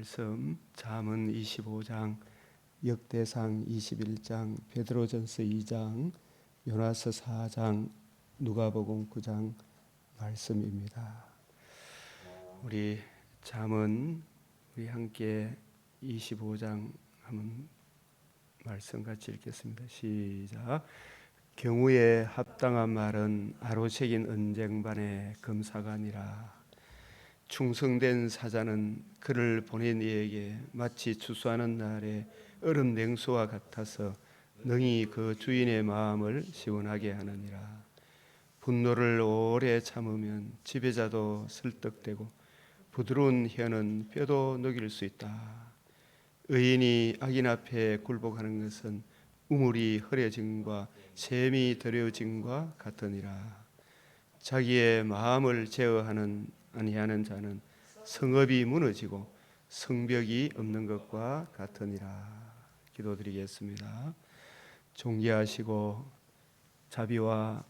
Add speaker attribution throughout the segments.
Speaker 1: 말씀 잠언 25장, 역대상 21장, 베드로전서 2장, 요나서 4장, 누가복음 9장 말씀입니다. 우리 잠언 우리 함께 25장 한번 말씀 같이 읽겠습니다. 시작. 경우에 합당한 말은 아로새긴 은쟁반의 금사관이라. 충성된 사자는 그를 보낸 이에게 마치 추수하는 날에 얼음 냉수와 같아서 능히 그 주인의 마음을 시원하게 하느니라. 분노를 오래 참으면 지배자도 설득되고 부드러운 혀는 뼈도 녹일 수 있다. 의인이 악인 앞에 굴복하는 것은 우물이 흐려짐과 샘이 들여짐과 같으니라. 자기의 마음을 제어하는 아니하는 자는 성읍이 무너지고 성벽이 없는 것과 같으니라. 기도드리겠습니다. 존귀하시고 자비와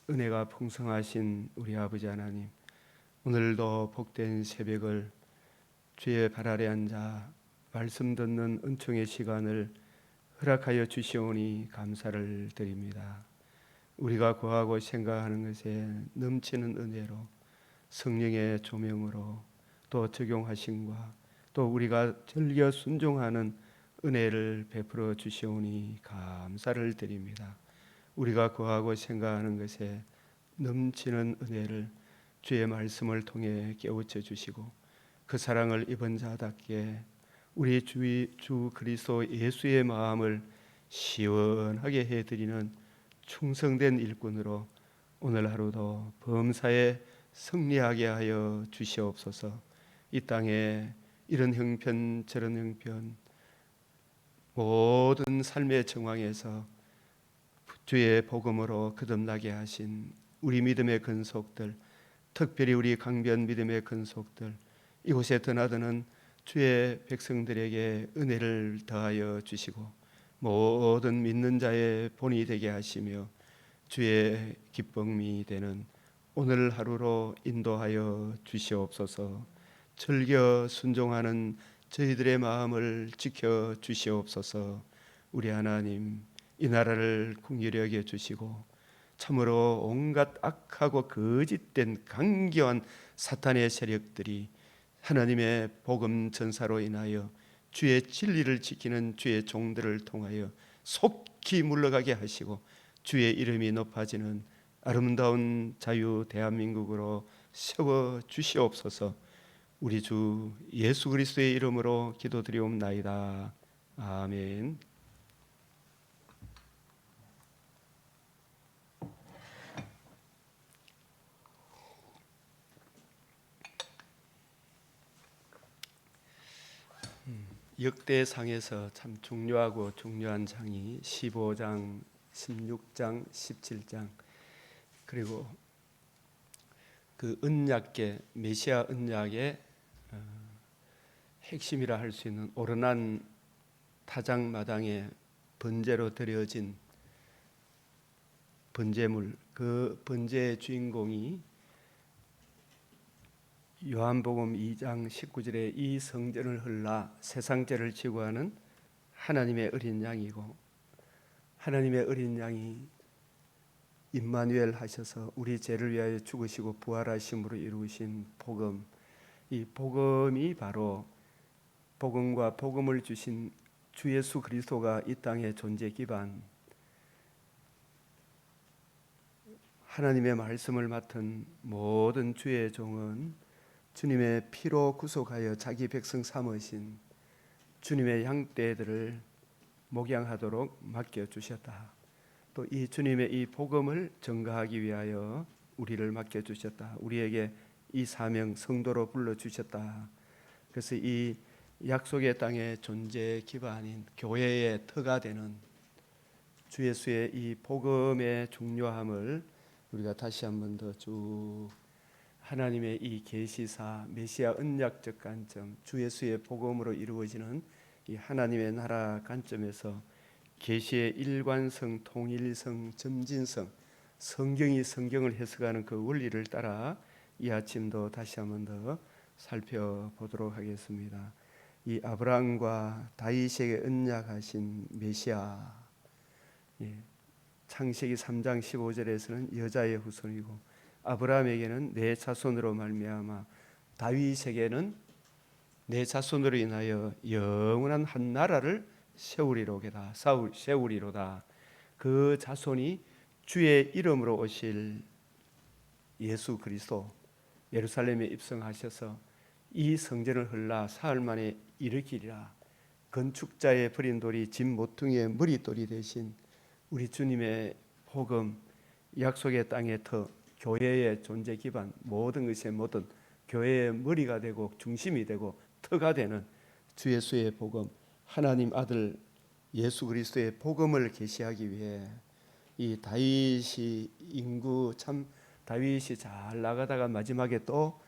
Speaker 1: 은혜가 풍성하신 우리 아버지 하나님, 오늘도 복된 새벽을 주의 발 아래 앉아 말씀 듣는 은총의 시간을 허락하여 주시오니 감사를 드립니다. 우리가 구하고 생각하는 것에 넘치는 은혜로 성령의 조명으로 또 적용하심과 또 우리가 즐겨 순종하는 은혜를 베풀어 주시오니 감사를 드립니다. 우리가 구하고 생각하는 것에 넘치는 은혜를 주의 말씀을 통해 깨우쳐 주시고 그 사랑을 입은 자답게 우리 주 그리스도 예수의 마음을 시원하게 해드리는 충성된 일꾼으로 오늘 하루도 범사에 승리하게 하여 주시옵소서. 이 땅에 이런 형편 저런 형편 모든 삶의 정황에서 주의 복음으로 거듭나게 하신 우리 믿음의 근속들, 특별히 우리 강변 믿음의 근속들, 이곳에 드나드는 주의 백성들에게 은혜를 더하여 주시고 모든 믿는 자의 본이 되게 하시며 주의 기쁨이 되는 오늘 하루로 인도하여 주시옵소서. 즐겨 순종하는 저희들의 마음을 지켜 주시옵소서. 우리 하나님, 이 나라를 긍휼히 여겨 주시고 참으로 온갖 악하고 거짓된 강교한 사탄의 세력들이 하나님의 복음 전사로 인하여 주의 진리를 지키는 주의 종들을 통하여 속히 물러가게 하시고 주의 이름이 높아지는 아름다운 자유 대한민국으로 세워 주시옵소서. 우리 주 예수 그리스도의 이름으로 기도드리옵나이다. 아멘. 역대상에서 참 중요하고 중요한 장이 15장, 16장, 17장, 그리고 그 언약계 메시아 언약의 핵심이라 할 수 있는 오르난 타작마당에 번제로 드려진 번제물, 그 번제의 주인공이 요한복음 2장 19절에 이 성전을 헐라 세상죄를 지고 하는 하나님의 어린 양이고, 하나님의 어린 양이 임마누엘 하셔서 우리 죄를 위하여 죽으시고 부활하심으로 이루신 복음, 이 복음이 바로 복음과 복음을 주신 주 예수 그리스도가 이 땅의 존재 기반, 하나님의 말씀을 맡은 모든 주의 종은 주님의 피로 구속하여 자기 백성 삼으신 주님의 양떼들을 목양하도록 맡겨주셨다. 또 이 주님의 이 복음을 전가하기 위하여 우리를 맡겨주셨다. 우리에게 이 사명 성도로 불러주셨다. 그래서 이 약속의 땅의 존재 기반인 교회의 터가 되는 주 예수의 이 복음의 중요함을 우리가 다시 한번 더 쭉 하나님의 이 계시사 메시아 언약적 관점, 주 예수의 복음으로 이루어지는 이 하나님의 나라 관점에서 계시의 일관성, 통일성, 점진성, 성경이 성경을 해석하는 그 원리를 따라 이 아침도 다시 한번 더 살펴보도록 하겠습니다. 이 아브라함과 다윗에게 언약하신 메시아, 창세기 3장 15절에서는 여자의 후손이고 아브라함에게는 내 자손으로 말미암아 다윗에게는 내 자손으로 인하여 영원한 한 나라를 세우리로다. 그 자손이 주의 이름으로 오실 예수 그리스도 예루살렘에 입성하셔서 이 성전을 헐라 사흘 만에 일으키리라. 건축자의 버린 돌이 집 모퉁이의 머릿돌이 되신 우리 주님의 복음, 약속의 땅의 터, 교회의 존재 기반, 모든 것의 모든 교회의 머리가 되고 중심이 되고 터가 되는 주 예수의 복음, 하나님 아들 예수 그리스도의 복음을 계시하기 위해 이 다윗이 인구 참 다윗이 잘 나가다가 마지막에 또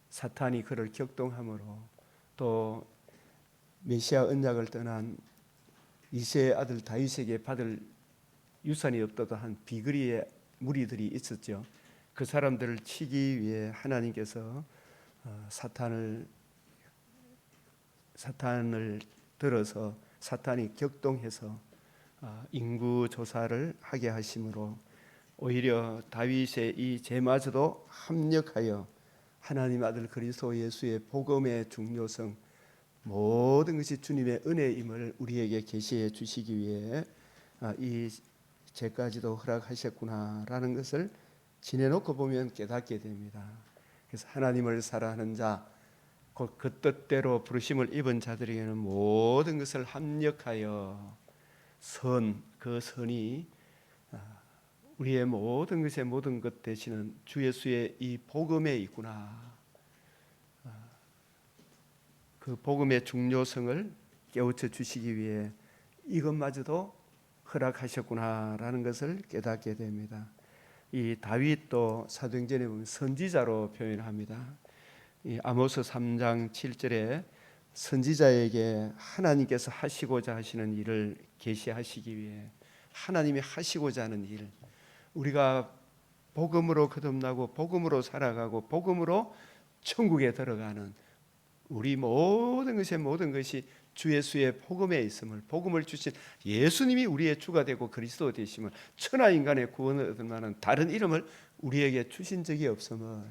Speaker 1: 사탄이 그를 격동함으로 또 메시아 언약을 떠난 이새의 아들 다윗에게 받을 유산이 없다도 한 비거리의 무리들이 있었죠. 그 사람들을 치기 위해 하나님께서 사탄을 들어서 사탄이 격동해서 인구 조사를 하게 하심으로 오히려 다윗의 이 죄마저도 합력하여 하나님 아들 그리스도 예수의 복음의 중요성, 모든 것이 주님의 은혜임을 우리에게 계시해 주시기 위해 이 죄까지도 허락하셨구나라는 것을 지내놓고 보면 깨닫게 됩니다. 그래서 하나님을 사랑하는 자, 곧 그 뜻대로 부르심을 입은 자들에게는 모든 것을 합력하여 그 선이 우리의 모든 것의 모든 것 되시는 주 예수의 이 복음에 있구나. 그 복음의 중요성을 깨우쳐 주시기 위해 이것마저도 허락하셨구나라는 것을 깨닫게 됩니다. 이 다윗도 사도행전에 보면 선지자로 표현합니다. 이 아모스 3장 7절에 선지자에게 하나님께서 하시고자 하시는 일을 계시하시기 위해 하나님이 하시고자 하는 일, 우리가 복음으로 거듭나고 복음으로 살아가고 복음으로 천국에 들어가는 우리 모든 것이 주 예수의 복음에 있음을, 복음을 주신 예수님이 우리의 주가 되고 그리스도 되심을, 천하 인간의 구원을 얻을 만한 다른 이름을 우리에게 주신 적이 없음을,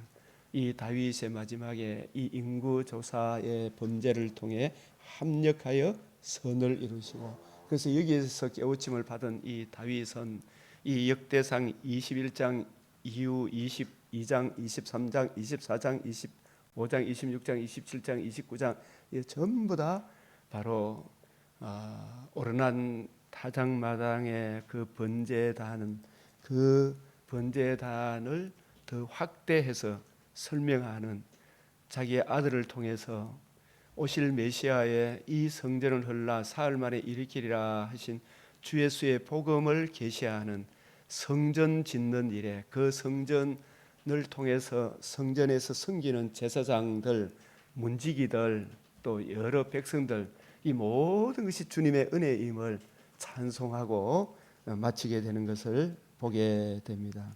Speaker 1: 이 다윗의 마지막에 이 인구 조사의 범죄를 통해 합력하여 선을 이루시고, 그래서 여기에서 깨우침을 받은 이 다윗은 이 역대상 21장 이후 22장, 23장, 24장, 25장, 26장, 27장, 29장 전부 다 바로 오르난 타작마당의 그 번제단은 그 번제단을 더 확대해서 설명하는 자기의 아들을 통해서 오실 메시아의 이 성전을 헐라 사흘 만에 일으키리라 하신 주 예수의 복음을 계시하는 성전 짓는 일에, 그 성전을 통해서 성전에서 섬기는 제사장들, 문지기들, 또 여러 백성들, 이 모든 것이 주님의 은혜임을 찬송하고 마치게 되는 것을 보게 됩니다.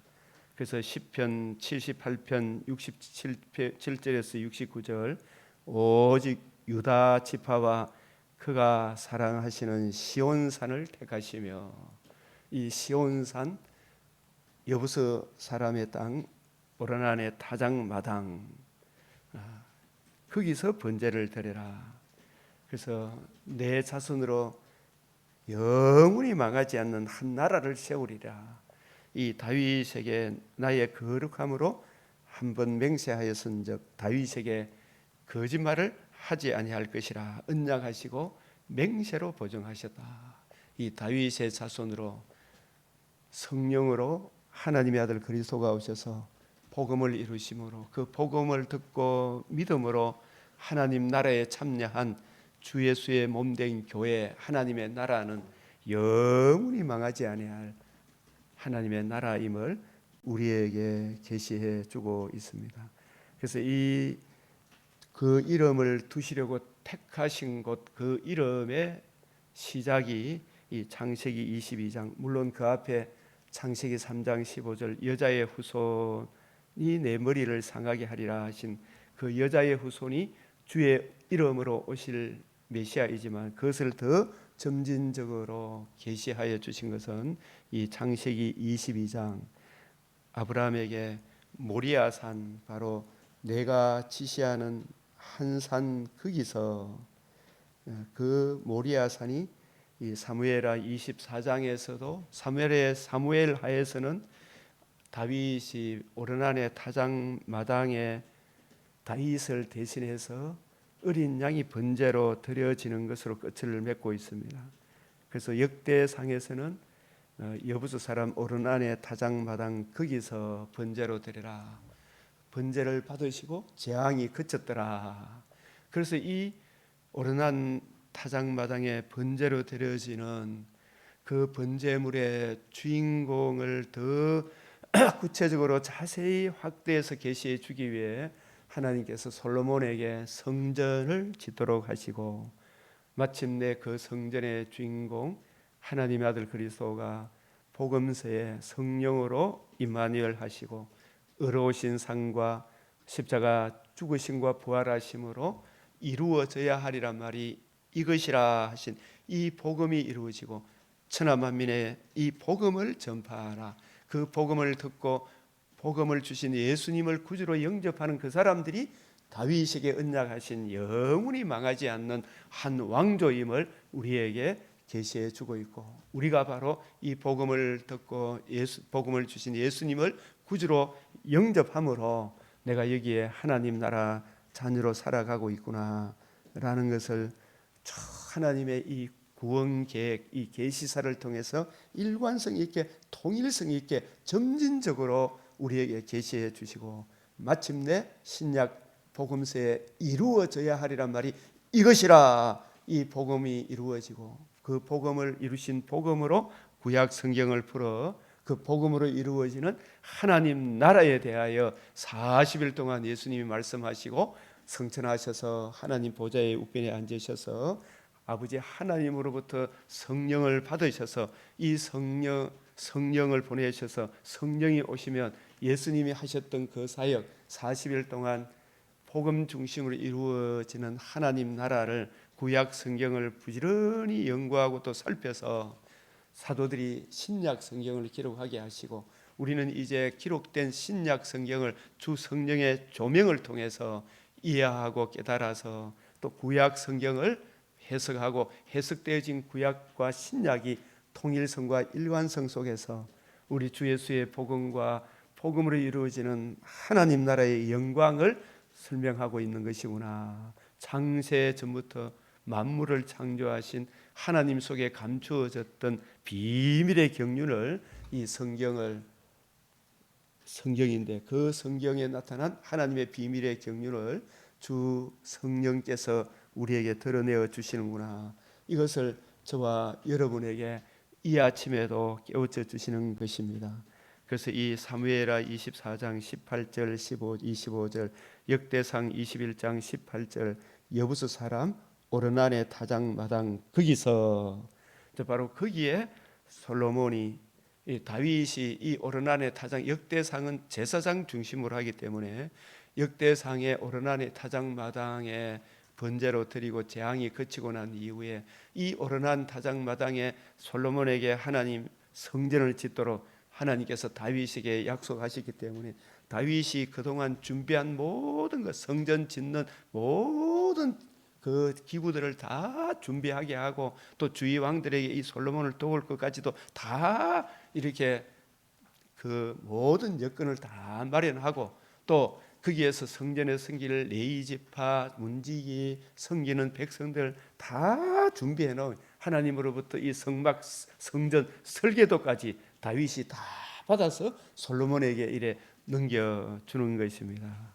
Speaker 1: 그래서 시편 78편 67절에서 69절, 오직 유다 지파와 그가 사랑하시는 시온산을 택하시며, 이 시온산 여부서 사람의 땅 오르난의 타작마당, 거기서 번제를 드려라. 그래서 내 자손으로 영원히 망하지 않는 한 나라를 세우리라. 이 다윗에게 나의 거룩함으로 한번 맹세하였은즉 다윗에게 거짓말을 하지 아니할 것이라 언약하시고 맹세로 보증하셨다. 이 다윗의 자손으로 성령으로 하나님의 아들 그리스도가 오셔서 복음을 이루심으로, 그 복음을 듣고 믿음으로 하나님 나라에 참여한 주 예수의 몸된 교회, 하나님의 나라는 영원히 망하지 아니할 하나님의 나라임을 우리에게 계시해 주고 있습니다. 그래서 그 이름을 두시려고 택하신 곳, 그 이름의 시작이 이 창세기 22장, 물론 그 앞에 창세기 3장 15절 여자의 후손이 내 머리를 상하게 하리라 하신 그 여자의 후손이 주의 이름으로 오실 메시아이지만 그것을 더 점진적으로 계시하여 주신 것은 이 창세기 22장 아브라함에게 모리아산, 바로 내가 지시하는 한 산 거기서, 그 모리아산이 이 사무엘하 24장에서도 사무엘 하에서는 다윗이 오르난의 타작 마당에 다윗을 대신해서 어린 양이 번제로 드려지는 것으로 끝을 맺고 있습니다. 그래서 역대상에서는 여부수 사람 오르난의 타작 마당 거기서 번제로 드리라, 번제를 받으시고 재앙이 그쳤더라. 그래서 이 오르난 타작 마당에 번제로 드려지는 그 번제물의 주인공을 더 구체적으로 자세히 확대해서 계시해 주기 위해 하나님께서 솔로몬에게 성전을 짓도록 하시고, 마침내 그 성전의 주인공 하나님의 아들 그리스도가 복음서에 성령으로 임마누엘 하시고 의로우신 상과 십자가 죽으심과 부활하심으로 이루어져야 하리란 말이 이것이라 하신 이 복음이 이루어지고 천하 만민에 이 복음을 전파하라. 그 복음을 듣고 복음을 주신 예수님을 구주로 영접하는 그 사람들이 다윗에게 언약하신 영원히 망하지 않는 한 왕조임을 우리에게 계시해 주고 있고, 우리가 바로 이 복음을 듣고 복음을 주신 예수님을 구주로 영접함으로 내가 여기에 하나님 나라 자녀로 살아가고 있구나 라는 것을 하나님의 이 구원 계획, 이 계시사를 통해서 일관성 있게 통일성 있게 점진적으로 우리에게 계시해 주시고, 마침내 신약 복음서에 이루어져야 하리란 말이 이것이라. 이 복음이 이루어지고 그 복음을 이루신 복음으로 구약 성경을 풀어 그 복음으로 이루어지는 하나님 나라에 대하여 40일 동안 예수님이 말씀하시고 성천하셔서 하나님 보좌의 우편에 앉으셔서 아버지 하나님으로부터 성령을 받으셔서 이 성령을 보내셔서 성령이 오시면 예수님이 하셨던 그 사역 40일 동안 복음 중심으로 이루어지는 하나님 나라를 구약 성경을 부지런히 연구하고 또 살펴서 사도들이 신약 성경을 기록하게 하시고, 우리는 이제 기록된 신약 성경을 주 성령의 조명을 통해서 이해하고 깨달아서 또 구약 성경을 해석하고 해석되어진 구약과 신약이 통일성과 일관성 속에서 우리 주 예수의 복음과 복음으로 이루어지는 하나님 나라의 영광을 설명하고 있는 것이구나. 창세 전부터 만물을 창조하신 하나님 속에 감추어졌던 비밀의 경륜을 이 성경인데 그 성경에 나타난 하나님의 비밀의 경륜을 주 성령께서 우리에게 드러내어 주시는구나. 이것을 저와 여러분에게 이 아침에도 깨우쳐 주시는 것입니다. 그래서 이 사무엘하 24장 18절 25절 역대상 21장 18절 여부수 사람 오르난의 타작 마당 거기서, 바로 거기에 솔로몬이 다윗이 이 오르난의 타작, 역대상은 제사장 중심으로 하기 때문에 역대상의 오르난의 타작 마당에 번제로 드리고 재앙이 그치고 난 이후에 이 오르난 타작 마당에 솔로몬에게 하나님 성전을 짓도록 하나님께서 다윗에게 약속하셨기 때문에 다윗이 그동안 준비한 모든 것, 성전 짓는 모든 그 기구들을 다 준비하게 하고 또 주위 왕들에게 이 솔로몬을 도울 것까지도 다 이렇게 그 모든 여건을 다 마련하고, 또 거기에서 성전의 성기를 레위지파 문지기 섬기는 백성들 다 준비해 놓은 하나님으로부터 이 성막 성전 설계도까지 다윗이 다 받아서 솔로몬에게 이래 넘겨주는 것입니다.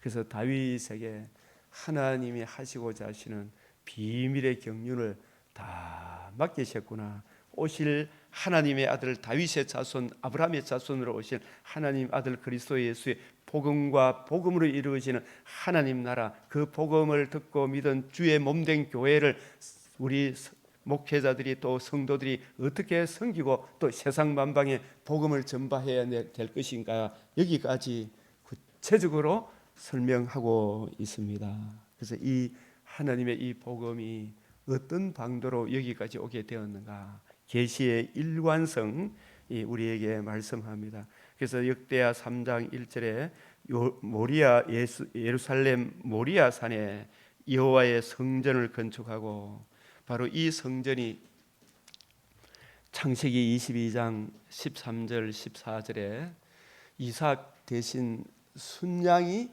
Speaker 1: 그래서 다윗에게 하나님이 하시고자 하시는 비밀의 경륜을 다 맡기셨구나. 오실 하나님의 아들 다윗의 자손 아브라함의 자손으로 오실 하나님 아들 그리스도 예수의 복음과 복음으로 이루어지는 하나님 나라, 그 복음을 듣고 믿은 주의 몸된 교회를 우리 목회자들이 또 성도들이 어떻게 섬기고 또 세상 만방에 복음을 전파해야 될 것인가, 여기까지 구체적으로 설명하고 있습니다. 그래서 이 하나님의 이 복음이 어떤 방도로 여기까지 오게 되었는가? 계시의 일관성 우리에게 말씀합니다. 그래서 역대하 3장 1절에 예루살렘 모리아 산에 여호와의 성전을 건축하고, 바로 이 성전이 창세기 22장 13절 14절에 이삭 대신 순양이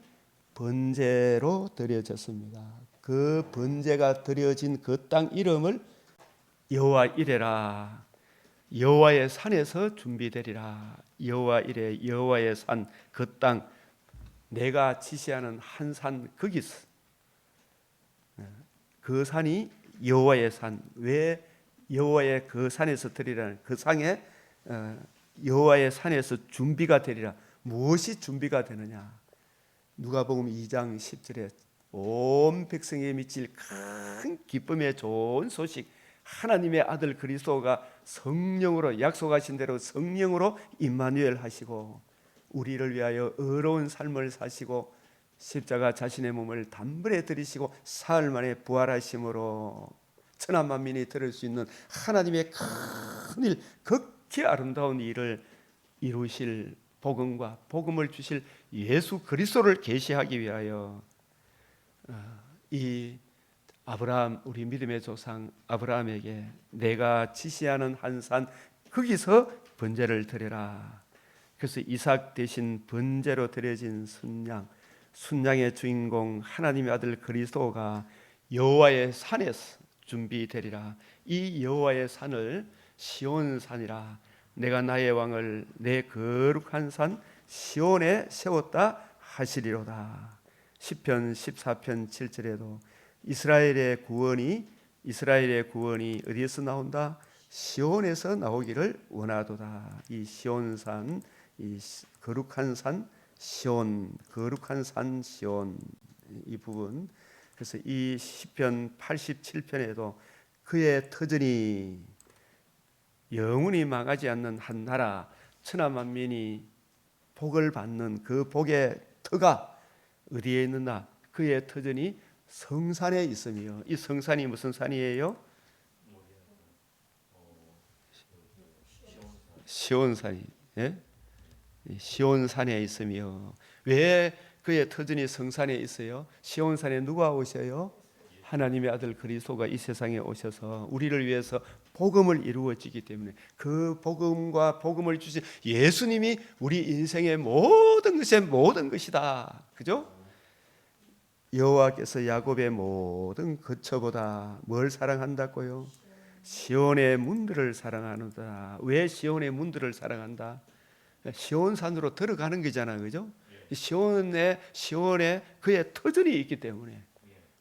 Speaker 1: 번제로 드려졌습니다. 그 번제가 드려진 그 땅 이름을 여호와 이레라, 여호와의 산에서 준비되리라. 여호와 이레, 여호와의 산, 그 땅, 내가 지시하는 한 산 거기서, 그 산이 여호와의 산. 왜 여호와의 그 산에서 드리라는, 그 상에 여호와의 산에서 준비가 되리라. 무엇이 준비가 되느냐? 누가복음 2장 10절에 온 백성에 미칠 큰 기쁨의 좋은 소식, 하나님의 아들 그리스도가 성령으로 약속하신 대로 성령으로 임마누엘 하시고 우리를 위하여 의로운 삶을 사시고 십자가 자신의 몸을 단번에 들이시고 사흘 만에 부활하심으로 천하 만민이 들을 수 있는 하나님의 큰 일, 극히 아름다운 일을 이루실 복음과 복음을 주실 예수 그리스도를 계시하기 위하여 이 아브라함, 우리 믿음의 조상 아브라함에게 내가 지시하는 한 산 거기서 번제를 드려라. 그래서 이삭 대신 번제로 드려진 순양, 순양의 주인공 하나님의 아들 그리스도가 여호와의 산에서 준비되리라. 이 여호와의 산을 시온산이라. 내가 나의 왕을 내 거룩한 산 시온에 세웠다 하시리로다. 시편 14편 7절에도 이스라엘의 구원이 어디에서 나온다? 시온에서 나오기를 원하도다. 이 시온산, 이 거룩한 산 시온, 거룩한 산 시온, 이 부분. 그래서 이 시편 87편에도 그의 터전이 영원히 망하지 않는 한 나라, 천하 만민이 복을 받는 그 복의 터가 어디에 있느냐? 그의 터전이 성산에 있으며, 이 성산이 무슨 산이에요? 시온산이, 예? 시온산에 있으며. 왜 그의 터전이 성산에 있어요? 시온산에 누가 오셔요? 하나님의 아들 그리스도가 이 세상에 오셔서 우리를 위해서 복음을 이루어지기 때문에, 그 복음과 복음을 주신 예수님이 우리 인생의 모든 것의 모든 것이다. 그죠? 여호와께서 야곱의 모든 거처보다 뭘 사랑한다고요? 시온의 문들을 사랑하는다. 왜 시온의 문들을 사랑한다? 시온산으로 들어가는 거잖아, 그죠? 시온에 그의 터전이 있기 때문에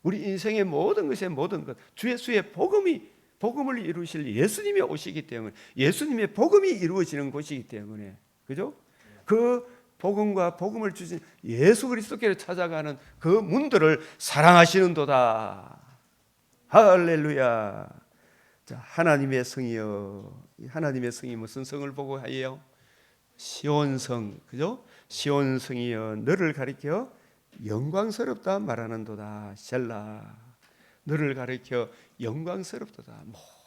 Speaker 1: 우리 인생의 모든 것의 모든 것, 주 예수의 복음을 이루실 예수님이 오시기 때문에, 예수님의 복음이 이루어지는 곳이기 때문에, 그죠? 그 복음과 복음을 주신 예수 그리스도께로 찾아가는 그 문들을 사랑하시는도다. 할렐루야. 자, 하나님의 성이여. 하나님의 성이 무슨 성을 보고 하예요? 시온성, 그죠? 시온성이여, 너를 가리켜 영광스럽다 말하는도다. 셀라. 너를 가리켜 영광스럽도다.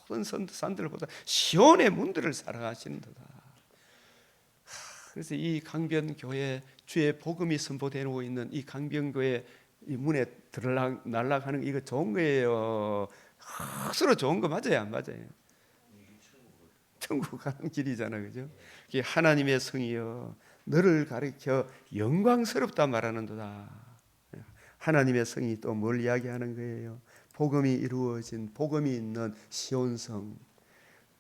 Speaker 1: 모든 산들보다 시온의 문들을 사랑하시는도다. 그래서 이 강변교회 주의 복음이 선포되고 있는 이 강변교회 이 문에 날아가는 이거 좋은 거예요. 스스로 좋은 거 맞아요, 안 맞아요? 천국 가는 길이잖아, 그죠? 하나님의 성이여, 너를 가리켜 영광스럽다 말하는도다. 하나님의 성이 또 뭘 이야기하는 거예요? 복음이 이루어진, 복음이 있는 시온성.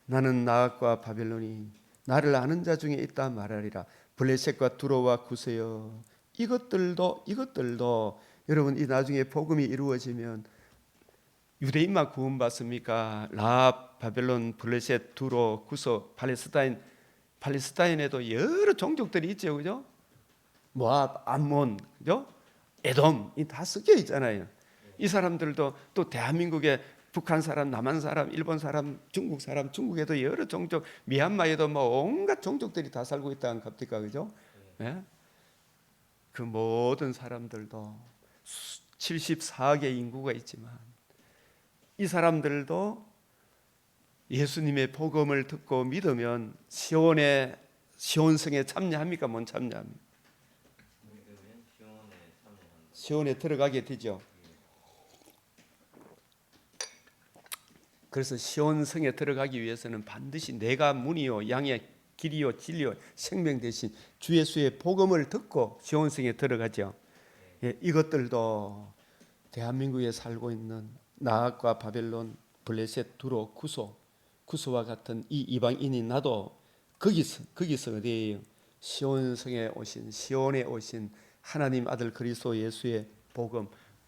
Speaker 1: 나는 나악과 바벨론이 나를 아는 자 중에 있다 말하리라. 블레셋과 두로와 구세여, 이것들도 여러분, 이 나중에 복음이 이루어지면 유대인만 구원받습니까? 라합, 바벨론, 블레셋, 두로, 구소, 팔레스타인에도 여러 종족들이 있죠, 그죠? 모압, 암몬, 그죠? 에돔, 이 다 섞여 있잖아요. 이 사람들도 또 대한민국에 북한 사람, 남한 사람, 일본 사람, 중국 사람, 중국에도 여러 종족, 미얀마에도 뭐 온갖 종족들이 다 살고 있다는 겁니까, 그죠? 네? 그 모든 사람들도 74억의 인구가 있지만 이 사람들도 예수님의 복음을 듣고 믿으면 시온성에 참여합니까? 못 참여합니까? 시온에 들어가게 되죠. 그래서 시온성에 들어가기 위해서는 반드시 내가 문이요 양의 길이요 진리요 생명 대신 주 예수의 복음을 듣고 시온성에 들어가죠. 예, 이것들도 대한민국에 살고 있는 나악과 바벨론, 블레셋, 두로, 구소와 같은 이 이방인이 나도 거기서 어디에요? 시온성에 오신 시온에 오신 하나님 아들 그리스도 예수의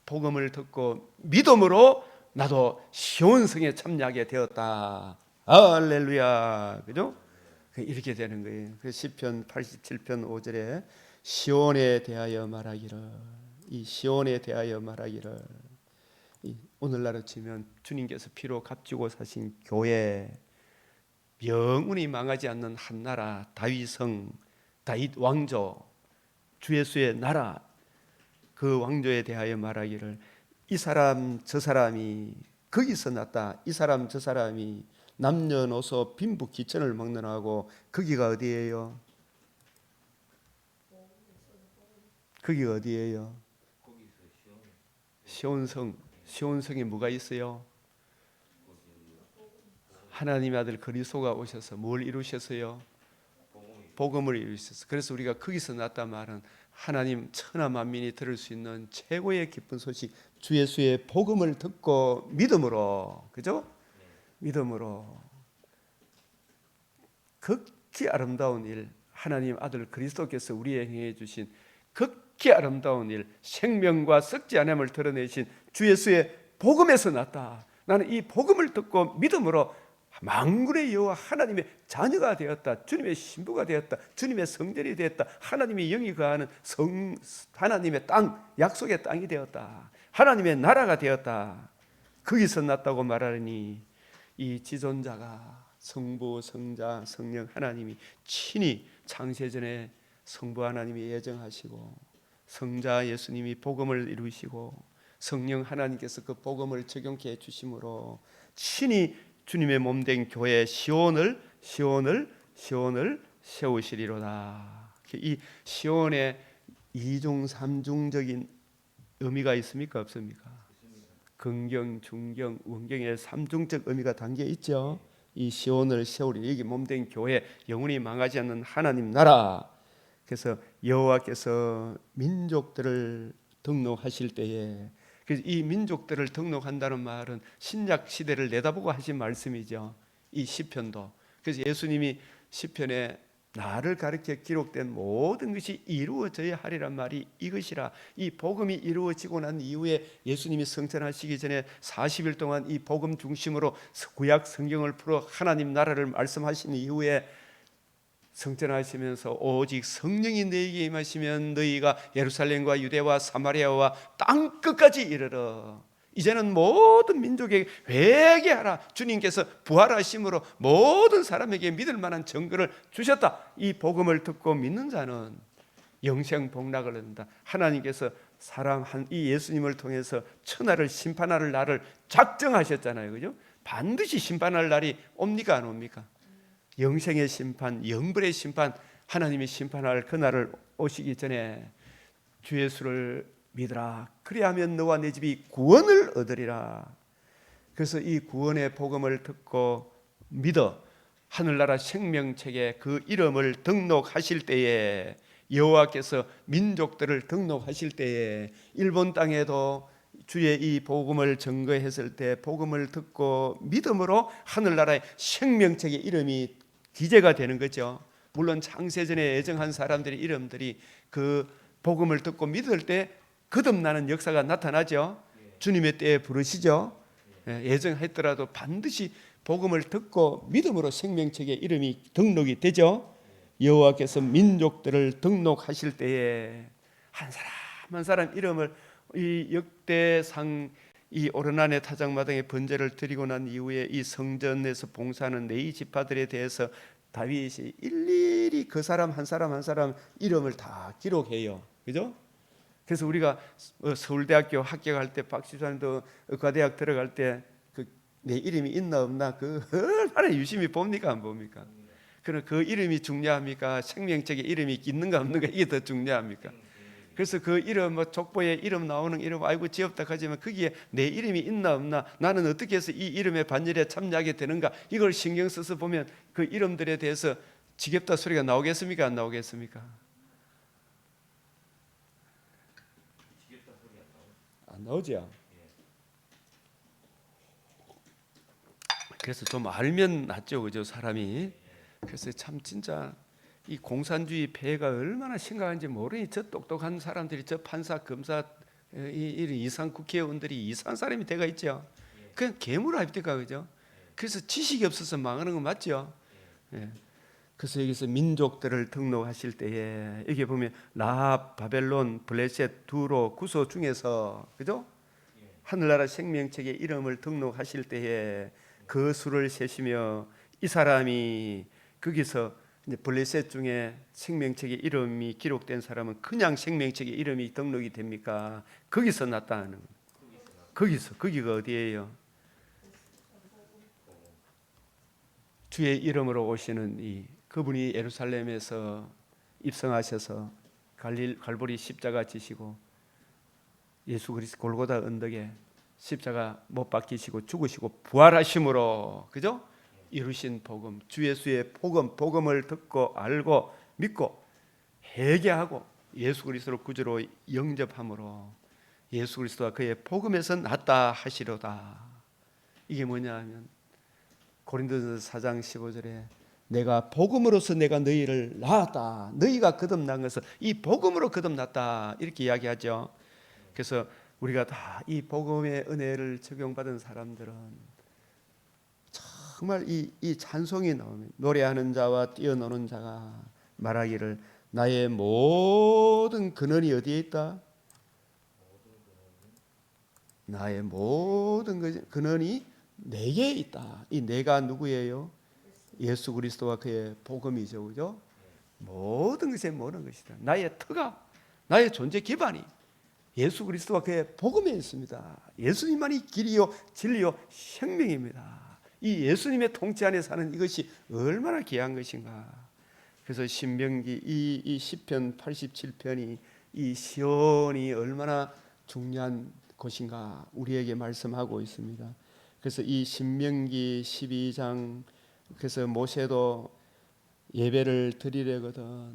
Speaker 1: 복음을 듣고 믿음으로 나도 시온성에 참여하게 되었다. 할렐루야. 그죠? 이렇게 되는 거예요. 그 시편 87편 5절에 시온에 대하여 말하기를, 이 시온에 대하여 말하기를, 오늘날로 치면 주님께서 피로 값지고 사신 교회, 영원히 망하지 않는 한 나라, 다윗성, 다윗 왕조, 주 예수의 나라, 그 왕조에 대하여 말하기를 이 사람 저 사람이 거기서 났다. 이 사람 저 사람이 남녀노소 빈부 기천을 막론하고 거기가 어디예요? 거기가 어디예요? 시온성에 뭐가 있어요? 하나님의 아들 그리스도가 오셔서 뭘 이루셨어요? 복음을 이루셨어요. 그래서 우리가 거기서 났단 말은 하나님 천하 만민이 들을 수 있는 최고의 기쁜 소식, 주 예수의 복음을 듣고 믿음으로, 그죠? 믿음으로 극히 아름다운 일, 하나님 아들 그리스도께서 우리에게 행해 주신 극히 아름다운 일, 생명과 썩지 않음을 드러내신 주 예수의 복음에서 났다. 나는 이 복음을 듣고 믿음으로 만군의 여호와 하나님의 자녀가 되었다. 주님의 신부가 되었다. 주님의 성전이 되었다. 하나님의 영이 거하는 하나님의 땅, 약속의 땅이 되었다. 하나님의 나라가 되었다. 거기서 났다고 말하니 이 지존자가 성부, 성자, 성령 하나님이 친히 창세전에 성부 하나님이 예정하시고 성자 예수님이 복음을 이루시고 성령 하나님께서 그 복음을 적용케 해주심으로 친히 주님의 몸된 교회 시온을 세우시리로다. 이 시온에 이중 삼중적인 의미가 있습니까? 없습니까? 긍경, 중경, 원경의 삼중적 의미가 담겨 있죠. 이 시온을 세우리, 여기 몸된 교회, 영원히 망하지 않는 하나님 나라. 그래서 여호와께서 민족들을 등록하실 때에, 그래서 이 민족들을 등록한다는 말은 신약 시대를 내다보고 하신 말씀이죠. 이 시편도. 그래서 예수님이 시편에 나를 가르쳐 기록된 모든 것이 이루어져야 하리란 말이 이것이라. 이 복음이 이루어지고 난 이후에 예수님이 성천하시기 전에 40일 동안 이 복음 중심으로 구약 성경을 풀어 하나님 나라를 말씀하신 이후에 성천하시면서 오직 성령이 너희에게 임하시면 너희가 예루살렘과 유대와 사마리아와 땅 끝까지 이르러 이제는 모든 민족에게 회개하라. 주님께서 부활하심으로 모든 사람에게 믿을 만한 증거를 주셨다. 이 복음을 듣고 믿는 자는 영생 복락을 얻는다. 하나님께서 이 예수님을 통해서 천하를 심판할 날을 작정하셨잖아요. 그죠? 반드시 심판할 날이 옵니까 안 옵니까? 영생의 심판, 영벌의 심판, 하나님이 심판할 그날을 오시기 전에 주 예수를 믿으라. 그리하면 너와 내 집이 구원을 얻으리라. 그래서 이 구원의 복음을 듣고 믿어 하늘나라 생명책에 그 이름을 등록하실 때에, 여호와께서 민족들을 등록하실 때에 일본 땅에도 주의 이 복음을 증거했을 때 복음을 듣고 믿음으로 하늘나라의 생명책에 이름이 기재가 되는 거죠. 물론 창세전에 예정한 사람들의 이름들이 그 복음을 듣고 믿을 때 거듭나는 역사가 나타나죠. 주님의 때에 부르시죠. 예정했더라도 반드시 복음을 듣고 믿음으로 생명책에 이름이 등록이 되죠. 여호와께서 민족들을 등록하실 때에 한 사람 한 사람 이름을 이 역대상 이 오르난의 타작마당에 번제를 드리고 난 이후에 이 성전에서 봉사하는 네 지파들에 대해서 다윗이 일일이 그 사람 한 사람 한 사람 이름을 다 기록해요. 그죠? 그래서 우리가 서울대학교 합격할 때 박지수님도 의과대학 들어갈 때 내 이름이 있나 없나 얼마나 유심히 봅니까 안 봅니까? 그럼 그 이름이 중요합니까? 생명책에 이름이 있는가 없는가 이게 더 중요합니까? 그래서 그 이름 족보에 이름 나오는 이름 아이고 지엽다 하지만 거기에 내 이름이 있나 없나 나는 어떻게 해서 이 이름의 반열에 참여하게 되는가 이걸 신경 써서 보면 그 이름들에 대해서 지겹다 소리가 나오겠습니까 안 나오겠습니까? 안 나오죠. 그래서 좀 알면 낫죠, 그죠 사람이. 그래서 참 진짜 이 공산주의 폐해가 얼마나 심각한지 모르니 저 똑똑한 사람들이 저 판사, 검사, 이 이상 국회의원들이 이상한 사람이 돼가 있죠. 그냥 괴물 아닙니까, 그죠? 그래서 지식이 없어서 망하는 건 맞죠. 예. 그래서 여기서 민족들을 등록하실 때에 여기 보면 라합, 바벨론, 블레셋, 두로, 구소 중에서 그죠? 하늘나라 생명책에 이름을 등록하실 때에 그 수를 세시며 이 사람이 거기서 이제 블레셋 중에 생명책에 이름이 기록된 사람은 그냥 생명책에 이름이 등록이 됩니까? 거기서 났다는 거예요. 거기가 어디예요? 주의 이름으로 오시는 이 그분이 예루살렘에서 입성하셔서 갈보리 십자가 지시고 예수 그리스도 골고다 언덕에 십자가 못 박히시고 죽으시고 부활하심으로 그죠? 이루신 복음, 주 예수의 복음을 듣고 알고 믿고 회개하고 예수 그리스도를 구주로 영접함으로 예수 그리스도가 그의 복음에서 낫다 하시로다. 이게 뭐냐 하면 고린도전서 4장 15절에 내가 복음으로서 내가 너희를 낳았다. 너희가 거듭난 것은 이 복음으로 거듭났다. 이렇게 이야기하죠. 그래서 우리가 다 이 복음의 은혜를 적용받은 사람들은 정말 이 찬송이 나오면 노래하는 자와 뛰어노는 자가 말하기를 나의 모든 근원이 어디에 있다? 나의 모든 근원이 내게 있다. 이 내가 누구예요? 예수 그리스도와 그의 복음이죠, 그죠? 모든 것에 모든 것이다. 나의 터가, 나의 존재 기반이 예수 그리스도와 그의 복음에 있습니다. 예수님만이 길이요 진리요 생명입니다. 이 예수님의 통치 안에 사는 이것이 얼마나 귀한 것인가. 그래서 신명기 이 시편 87편이 이 시온이 얼마나 중요한 곳인가 우리에게 말씀하고 있습니다. 그래서 이 신명기 12장 그래서 모세도 예배를 드리려거든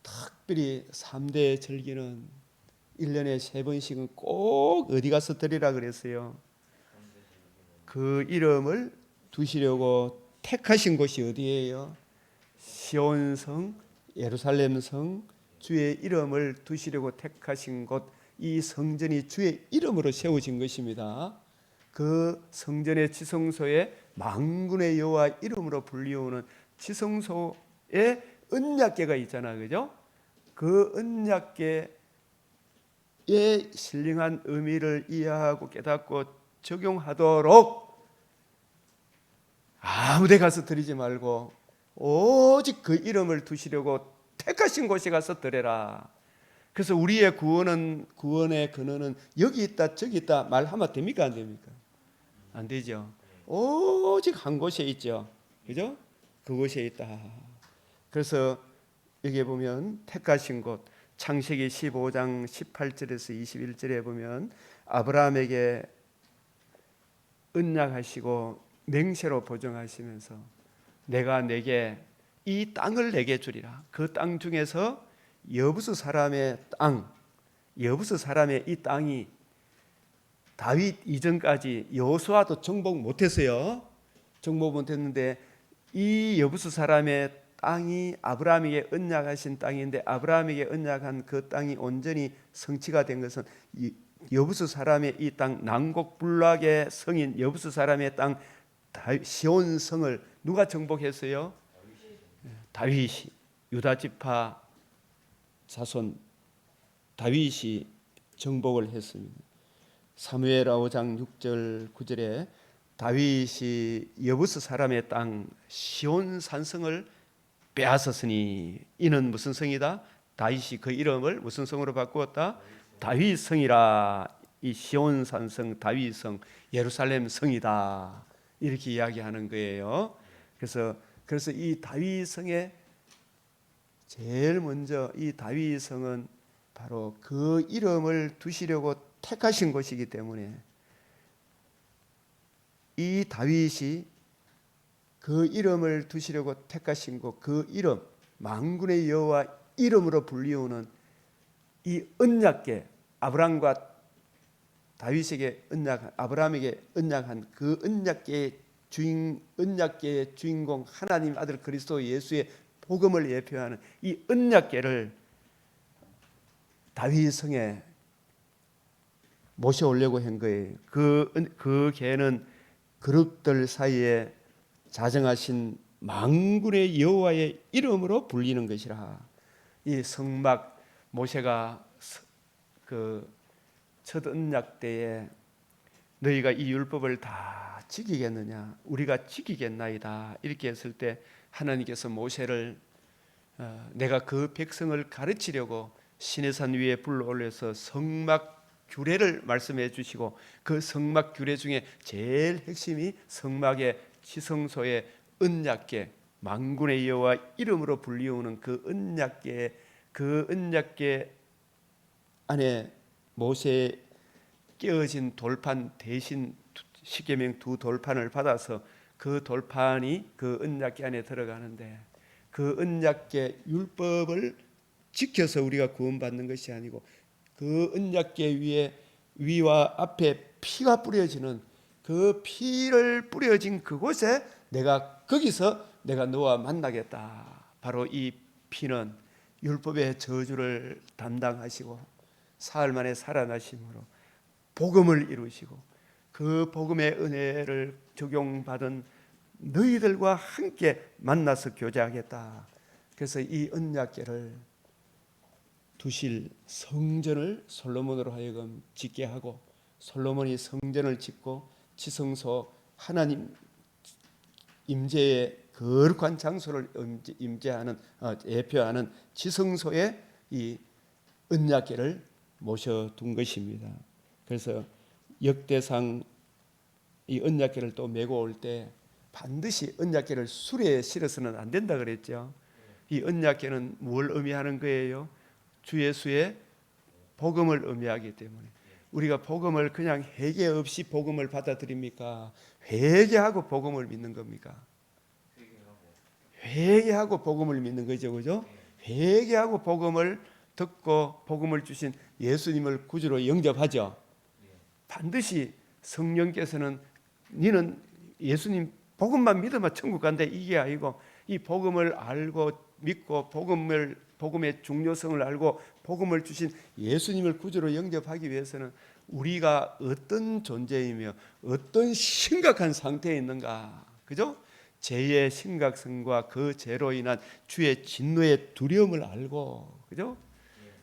Speaker 1: 특별히 3대 절기는 1년에 3번씩은 꼭 어디 가서 드리라 그랬어요. 그 이름을 두시려고 택하신 곳이 어디예요? 시온성, 예루살렘성, 주의 이름을 두시려고 택하신 곳, 이 성전이 주의 이름으로 세워진 것입니다. 그 성전의 지성소에 만군의 여호와 이름으로 불리우는 지성소에 언약궤가 있잖아, 그죠? 그 언약궤의 신령한 의미를 이해하고 깨닫고 적용하도록 아무데 가서 드리지 말고 오직 그 이름을 두시려고 택하신 곳에 가서 드려라. 그래서 우리의 구원의 근원은 여기 있다 저기 있다 말하면 됩니까 안 됩니까? 안 되죠. 오직 한 곳에 있죠. 그죠? 그곳에 있다. 그래서 여기 보면 택하신 곳 창세기 15장 18절에서 21절에 보면 아브라함에게 언약하시고 맹세로 보증하시면서 내가 내게 이 땅을 내게 주리라. 그 땅 중에서 여부스 사람의 땅, 여부스 사람의 이 땅이 다윗 이전까지 여호수아도 정복 못했어요. 정복 못했는데 이 여부스 사람의 땅이 아브라함에게 언약하신 땅인데 아브라함에게 언약한 그 땅이 온전히 성취가 된 것은 여부스 사람의 이 땅 난곡불락의 성인 여부스 사람의 땅 시온성을 누가 정복했어요? 다윗이 유다 지파 자손 다윗이 정복을 했습니다. 사무엘 5장 6절 9절에 다윗이 여부스 사람의 땅 시온 산성을 빼앗았으니 이는 무슨 성이다? 다윗이 그 이름을 무슨 성으로 바꾸었다? 다윗성이라. 이 시온산성, 다윗성, 예루살렘 성이다, 이렇게 이야기하는 거예요. 그래서 이 다윗성에 제일 먼저, 이 다윗성은 바로 그 이름을 두시려고 택하신 곳이기 때문에, 이 다윗이 그 이름을 두시려고 택하신 곳, 그 이름, 만군의 여호와 이름으로 불리우는 이 언약궤, 아브라함과 다윗에게 아브라함에게 언약한 그 언약궤의 주인공 하나님 아들 그리스도 예수의 복음을 예표하는 이 언약궤를 다윗성에 모셔오려고 한 거예요. 그 궤는 그룹들 사이에 자정하신 만군의 여호와의 이름으로 불리는 것이라. 이 성막, 모세가 그 첫 언약 때에 너희가 이 율법을 다 지키겠느냐, 우리가 지키겠나이다, 이렇게 했을 때 하나님께서 모세를 내가 그 백성을 가르치려고 시내산 위에 불러올려서 성막 규례를 말씀해 주시고, 그 성막 규례 중에 제일 핵심이 성막의 지성소의 언약궤, 만군의 여호와 이름으로 불리우는 그 언약궤 안에 모세의 깨어진 돌판 대신 십계명 두 돌판을 받아서 그 돌판이 그 언약궤 안에 들어가는데, 그 언약궤 율법을 지켜서 우리가 구원받는 것이 아니고, 그 언약궤 위와 앞에 피가 뿌려지는 그 피를 뿌려진 그곳에 거기서 내가 너와 만나겠다. 바로 이 피는 율법의 저주를 담당하시고 사흘 만에 살아나심으로 복음을 이루시고, 그 복음의 은혜를 적용받은 너희들과 함께 만나서 교제하겠다. 그래서 이 언약궤를 두실 성전을 솔로몬으로 하여금 짓게 하고, 솔로몬이 성전을 짓고 지성소, 하나님 임재의 거룩한 장소를 예표하는 지성소에 이 언약궤를 모셔둔 것입니다. 그래서 역대상 이 언약궤를 또 메고 올 때 반드시 언약궤를 수레에 실어서는 안 된다 그랬죠. 이 언약궤는 뭘 의미하는 거예요? 주 예수의 복음을 의미하기 때문에, 우리가 복음을 그냥 회개 없이 복음을 받아들입니까? 회개하고 복음을 믿는 겁니까? 회개하고 복음을 믿는 거죠, 그죠? 회개하고 복음을 듣고 복음을 주신 예수님을 구주로 영접하죠. 반드시 성령께서는 너는 예수님 복음만 믿으면 천국 간다, 이게 아니고, 이 복음을 알고 믿고 복음의 중요성을 알고 복음을 주신 예수님을 구주로 영접하기 위해서는 우리가 어떤 존재이며 어떤 심각한 상태에 있는가, 그죠? 죄의 심각성과 그 죄로 인한 주의 진노의 두려움을 알고, 그죠?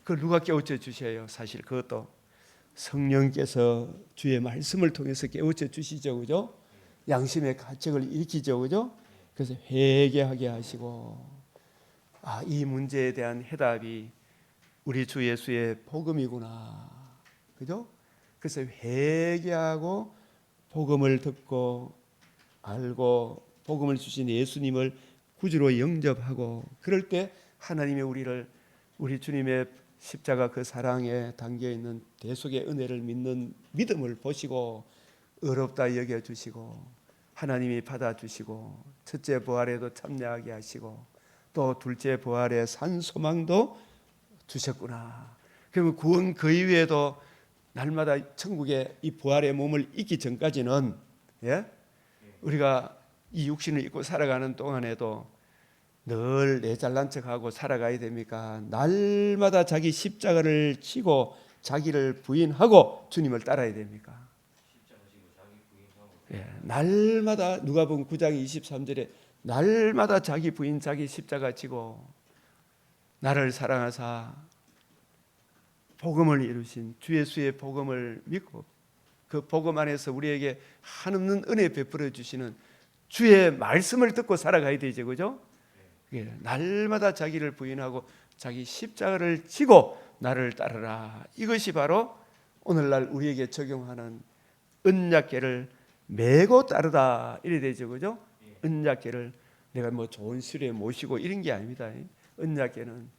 Speaker 1: 그걸 누가 깨우쳐 주셔요? 사실 그것도 성령께서 주의 말씀을 통해서 깨우쳐 주시죠, 그죠? 양심의 가책을 일으키죠, 그죠? 그래서 회개하게 하시고, 이 문제에 대한 해답이 우리 주 예수의 복음이구나, 그죠? 그래서 회개하고 복음을 듣고 알고 복음을 주신 예수님을 구주로 영접하고, 그럴 때 하나님이 우리 주님의 십자가 그 사랑에 담겨 있는 대속의 은혜를 믿는 믿음을 보시고 의롭다 여겨 주시고, 하나님이 받아 주시고, 첫째 부활에도 참여하게 하시고, 또 둘째 부활의 산 소망도 주셨구나. 그러면 구원 그 이후에도 날마다 천국의 이 부활의 몸을 잊기 전까지는, 우리가 이 육신을 입고 살아가는 동안에도 늘 내 잘난 척하고 살아가야 됩니까? 날마다 자기 십자가를 지고 자기를 부인하고 주님을 따라야 됩니까? 날마다 누가복음 9장 23절에 날마다 자기 부인 자기 십자가 지고 나를 사랑하사 복음을 이루신 주 예수의 복음을 믿고 그 복음 안에서 우리에게 한없는 은혜 베풀어 주시는 주의 말씀을 듣고 살아가야 되죠, 그죠? 날마다 자기를 부인하고 자기 십자가를 지고 나를 따르라. 이것이 바로 오늘날 우리에게 적용하는 언약궤를 메고 따르다 이래 되죠, 그죠? 언약궤를 내가 뭐 좋은 시리에 모시고 이런 게 아닙니다. 언약궤는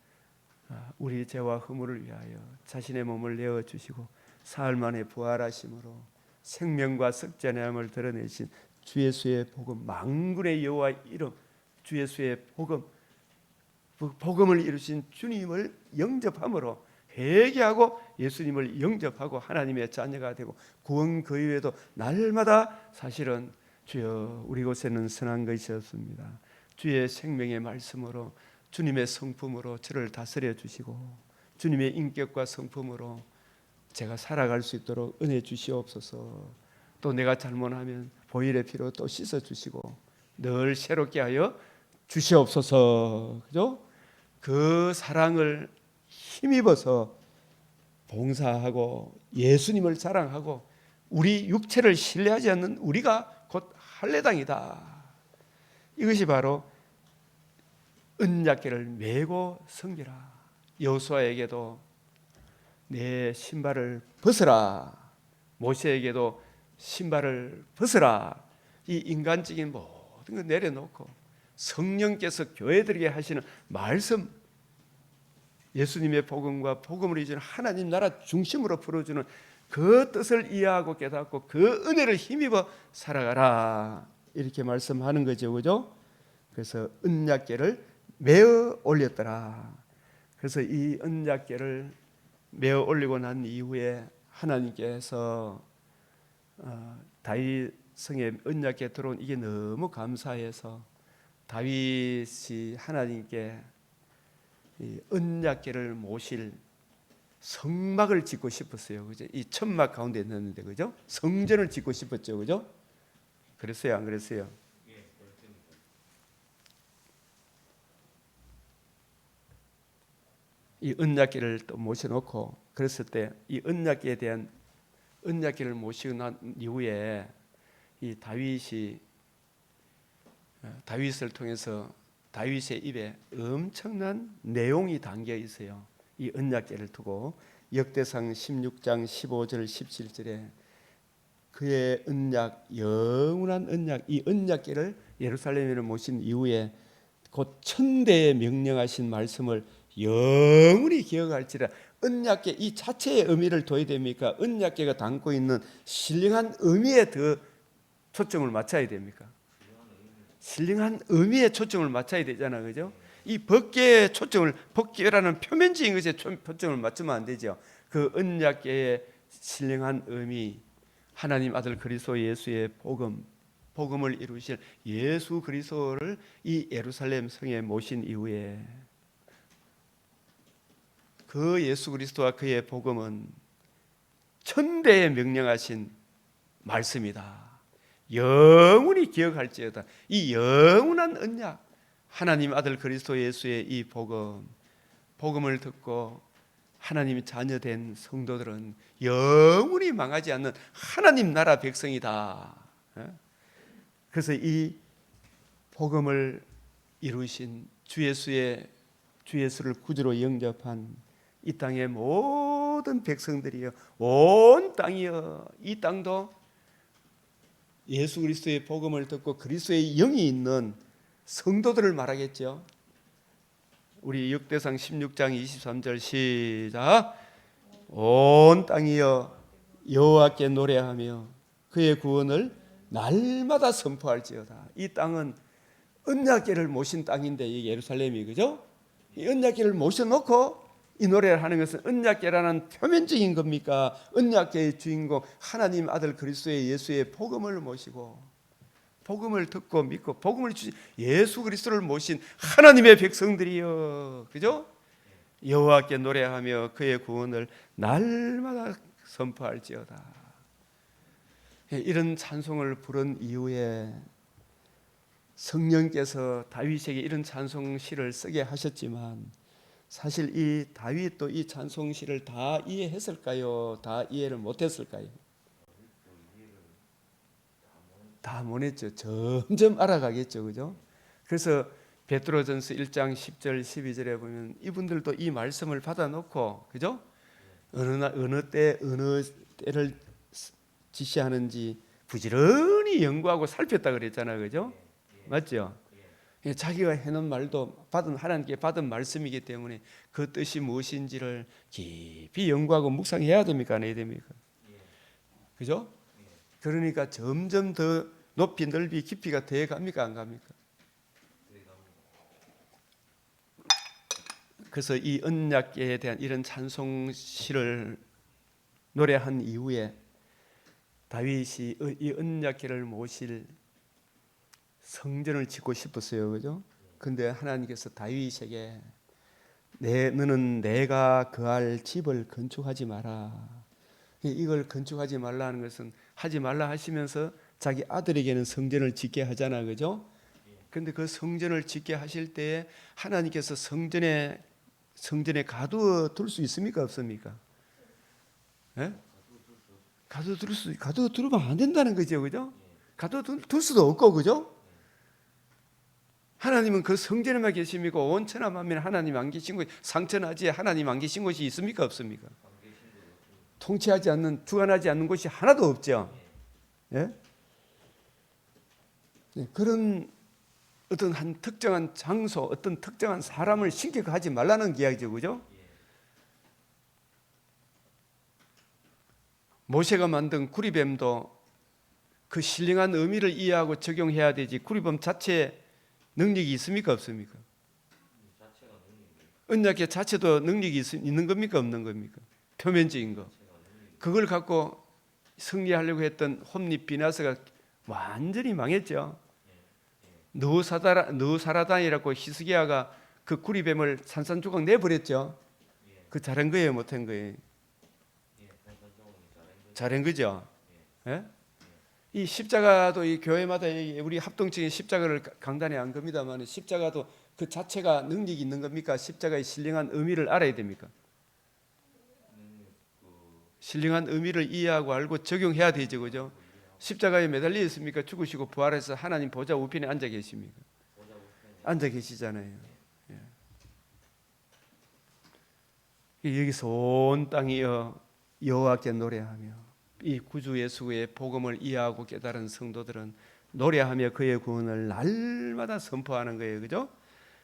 Speaker 1: 우리 죄와 허물을 위하여 자신의 몸을 내어 주시고 사흘 만에 부활하심으로 생명과 석전함을 드러내신 주 예수의 복음, 만군의 여호와 이름 주 예수의 복음을 이루신 주님을 영접함으로 회개하고 예수님을 영접하고 하나님의 자녀가 되고 구원 그 이외에도 날마다 사실은 주여 우리 곳에는 선한 것이 없습니다. 주의 생명의 말씀으로 주님의 성품으로 저를 다스려 주시고 주님의 인격과 성품으로 제가 살아갈 수 있도록 은혜 주시옵소서. 또 내가 잘못하면 보혈의 피로 또 씻어 주시고 늘 새롭게 하여 주시옵소서. 그죠? 그 사랑을 힘입어서 봉사하고 예수님을 자랑하고 우리 육체를 신뢰하지 않는 우리가 곧 할례당이다. 이것이 바로 언약궤를 메고 섬기라. 여호수아에게도 내 신발을 벗으라. 모세에게도 신발을 벗으라. 이 인간적인 모든 걸 내려놓고 성령께서 교회들에게 하시는 말씀, 예수님의 복음과 복음을 이루는 하나님 나라 중심으로 풀어주는 그 뜻을 이해하고 깨닫고 그 은혜를 힘입어 살아가라. 이렇게 말씀하는 거죠, 그죠? 그래서 언약궤를 메어 올렸더라. 그래서 이 언약궤를 메어 올리고 난 이후에 하나님께서 다윗 성에 언약궤 들어온 이게 너무 감사해서 다윗이 하나님께 이 언약궤를 모실 성막을 짓고 싶었어요. 그죠? 이 천막 가운데 있는데, 그죠? 성전을 짓고 싶었죠, 그죠? 그랬어요, 안 그랬어요? 이 언약궤를 또 모셔놓고 그랬을 때 이 언약궤에 대한 언약궤를 모시고 난 이후에 이 다윗을 통해서 다윗의 입에 엄청난 내용이 담겨 있어요. 이 언약궤를 두고 역대상 16장 15절 17절에 그의 언약 영원한 언약 이 언약궤를 예루살렘에 모신 이후에 곧 천대에 명령하신 말씀을 영원히 기억할지라. 언약궤 이 자체의 의미를 둬야 됩니까? 언약궤가 담고 있는 신령한 의미에 더 초점을 맞춰야 됩니까? 신령한 의미에 초점을 맞춰야 되잖아, 그죠? 이 법궤에 초점을, 법궤라는 표면적인 것에 초점을 맞추면 안 되죠. 그 언약궤의 신령한 의미, 하나님 아들 그리스도 예수의 복음을 이루실 예수 그리스도를 이 예루살렘 성에 모신 이후에 그 예수 그리스도와 그의 복음은 천대에 명령하신 말씀이다. 영원히 기억할지어다. 이 영원한 언약, 하나님 아들 그리스도 예수의 이 복음을 듣고 하나님의 자녀된 성도들은 영원히 망하지 않는 하나님 나라 백성이다. 그래서 이 복음을 이루신 주 예수를 구주로 영접한 이 땅의 모든 백성들이여, 온 땅이여, 이 땅도 예수 그리스도의 복음을 듣고 그리스도의 영이 있는 성도들을 말하겠죠. 우리 역대상 16장 23절 시작. 온 땅이여 여호와께 노래하며 그의 구원을 날마다 선포할지어다. 이 땅은 언약궤를 모신 땅인데 이 예루살렘이, 그죠? 이 언약궤를 모셔놓고 이 노래를 하는 것은 언약궤라는 표면적인 겁니까? 언약궤의 주인공 하나님 아들 그리스도의 예수의 복음을 모시고 복음을 듣고 믿고 복음을 주신 예수 그리스도를 모신 하나님의 백성들이여, 그죠? 여호와께 노래하며 그의 구원을 날마다 선포할지어다. 이런 찬송을 부른 이후에 성령께서 다윗에게 이런 찬송시를 쓰게 하셨지만 사실 이 다윗도 이 찬송시를 다 이해했을까요? 다 이해를 못했을까요? 다 못했죠. 점점 알아가겠죠, 그죠? 그래서 베드로전서 1장 10절 12절에 보면 이분들도 이 말씀을 받아놓고, 그죠? 어느 때를 지시하는지 부지런히 연구하고 살폈다 그랬잖아요, 그죠? 맞죠? 자기가 해놓은 말도 하나님께 받은 말씀이기 때문에 그 뜻이 무엇인지를 깊이 연구하고 묵상해야 됩니까, 안 해야 됩니까? 그죠? 그러니까 점점 더 높이 넓이 깊이가 돼 갑니까, 안 갑니까? 그래서 이 언약궤에 대한 이런 찬송시를 노래한 이후에 다윗이 이 언약궤를 모실 성전을 짓고 싶었어요, 그죠? 근데 하나님께서 다윗에게 너는 내가 거할 집을 건축하지 마라. 이걸 건축하지 말라는 것은 하지 말라 하시면서 자기 아들에게는 성전을 짓게 하잖아, 그죠? 근데 그 성전을 짓게 하실 때에 하나님께서 성전에 가두어 둘 수 있습니까, 없습니까? 예? 가두어 두면 안 된다는 거죠, 그죠? 가두어 둘 수도 없고, 그죠? 하나님은 그 성전에만 계십니까? 온 천하 만민에 하나님 안 계신 곳, 상천하지에 하나님 안 계신 곳이 있습니까, 없습니까? 통치하지 않는, 주관하지 않는 곳이 하나도 없죠. 예? 네, 그런 어떤 한 특정한 장소, 어떤 특정한 사람을 신격하지 말라는 이야기죠, 그죠? 모세가 만든 구리뱀도 그 신령한 의미를 이해하고 적용해야 되지, 구리뱀 자체에 능력이 있습니까, 없습니까? 언약궤 자체도 능력이 있는 겁니까, 없는 겁니까? 표면적인 거. 그걸 갖고 승리하려고 했던 홈리 비나스가 완전히 망했죠. 느사라단이라고 히스기야가 그 구리뱀을 산산조각 내버렸죠. 그 잘한 거예요, 못한 거예요? 잘한 거죠. 예? 이 십자가도 이 교회마다 우리 합동적인 십자가를 강단에 안 겁니다만, 십자가도 그 자체가 능력이 있는 겁니까? 십자가의 신령한 의미를 알아야 됩니까? 신령한 의미를 이해하고 알고 적용해야 되죠, 그죠? 십자가에 매달려 있습니까? 죽으시고 부활해서 하나님 보좌 우편에 앉아 계십니까? 앉아 계시잖아요. 예. 여기서 온 땅이 여호와께 노래하며, 이 구주 예수의 복음을 이해하고 깨달은 성도들은 노래하며 그의 구원을 날마다 선포하는 거예요, 그죠?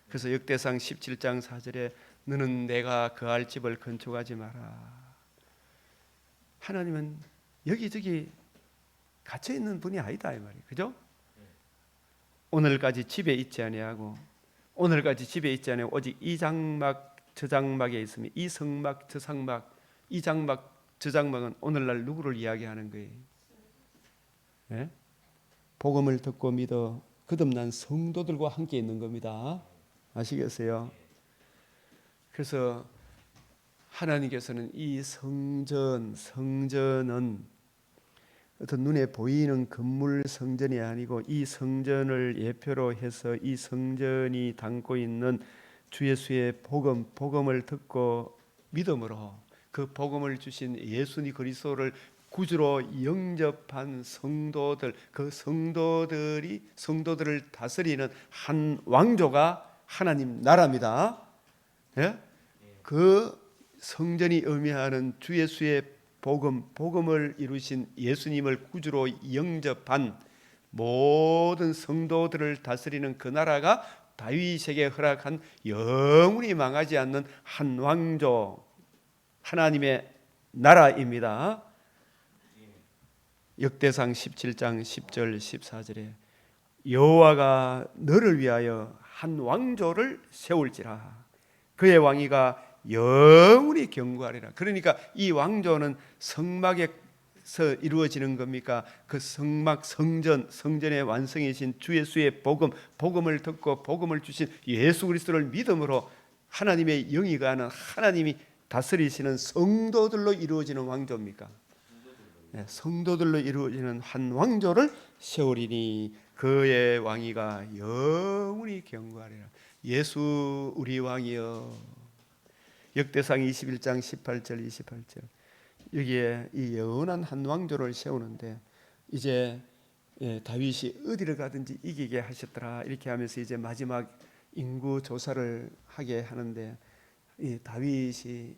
Speaker 1: 그래서 역대상 17장 4절에 너는 내가 거할 집을 건축하지 마라. 하나님은 여기저기 갇혀 있는 분이 아니다, 이 말이에요, 그죠? 오늘까지 집에 있지 아니하고, 오늘까지 집에 있지 아니하고 오직 이 장막 저 장막에 있으며, 이 성막 저 성막, 이 장막 저 장막은 오늘날 누구를 이야기하는 거예요? 네? 복음을 듣고 믿어 거듭난 성도들과 함께 있는 겁니다. 아시겠어요? 그래서 하나님께서는 이 성전은 어떤 눈에 보이는 건물 성전이 아니고, 이 성전을 예표로 해서 이 성전이 담고 있는 주 예수의 복음을 듣고 믿음으로 그 복음을 주신 예수님 그리스도를 구주로 영접한 성도들, 그 성도들을 다스리는 한 왕조가 하나님 나라입니다. 예? 그 성전이 의미하는 주 예수의 복음을 이루신 예수님을 구주로 영접한 모든 성도들을 다스리는 그 나라가 다윗에게 허락한 영원히 망하지 않는 한 왕조, 하나님의 나라입니다. 역대상 17장 10절 14절에 여호와가 너를 위하여 한 왕조를 세울지라, 그의 왕위가 영원히 경고하리라. 그러니까 이 왕조는 성막에서 이루어지는 겁니까? 그 성막 성전의 완성이신 주 예수의 복음을 듣고 복음을 주신 예수 그리스도를 믿음으로 하나님의 영이가 하는 하나님이 다스리시는 성도들로 이루어지는 왕조입니까? 네, 성도들로 이루어지는 한 왕조를 세우리니 그의 왕위가 영원히 경고하리라. 예수 우리 왕이여. 역대상 21장 18절 28절 여기에 이 영원한 한 왕조를 세우는데, 이제 다윗이 어디를 가든지 이기게 하셨더라 이렇게 하면서 이제 마지막 인구 조사를 하게 하는데 이 다윗이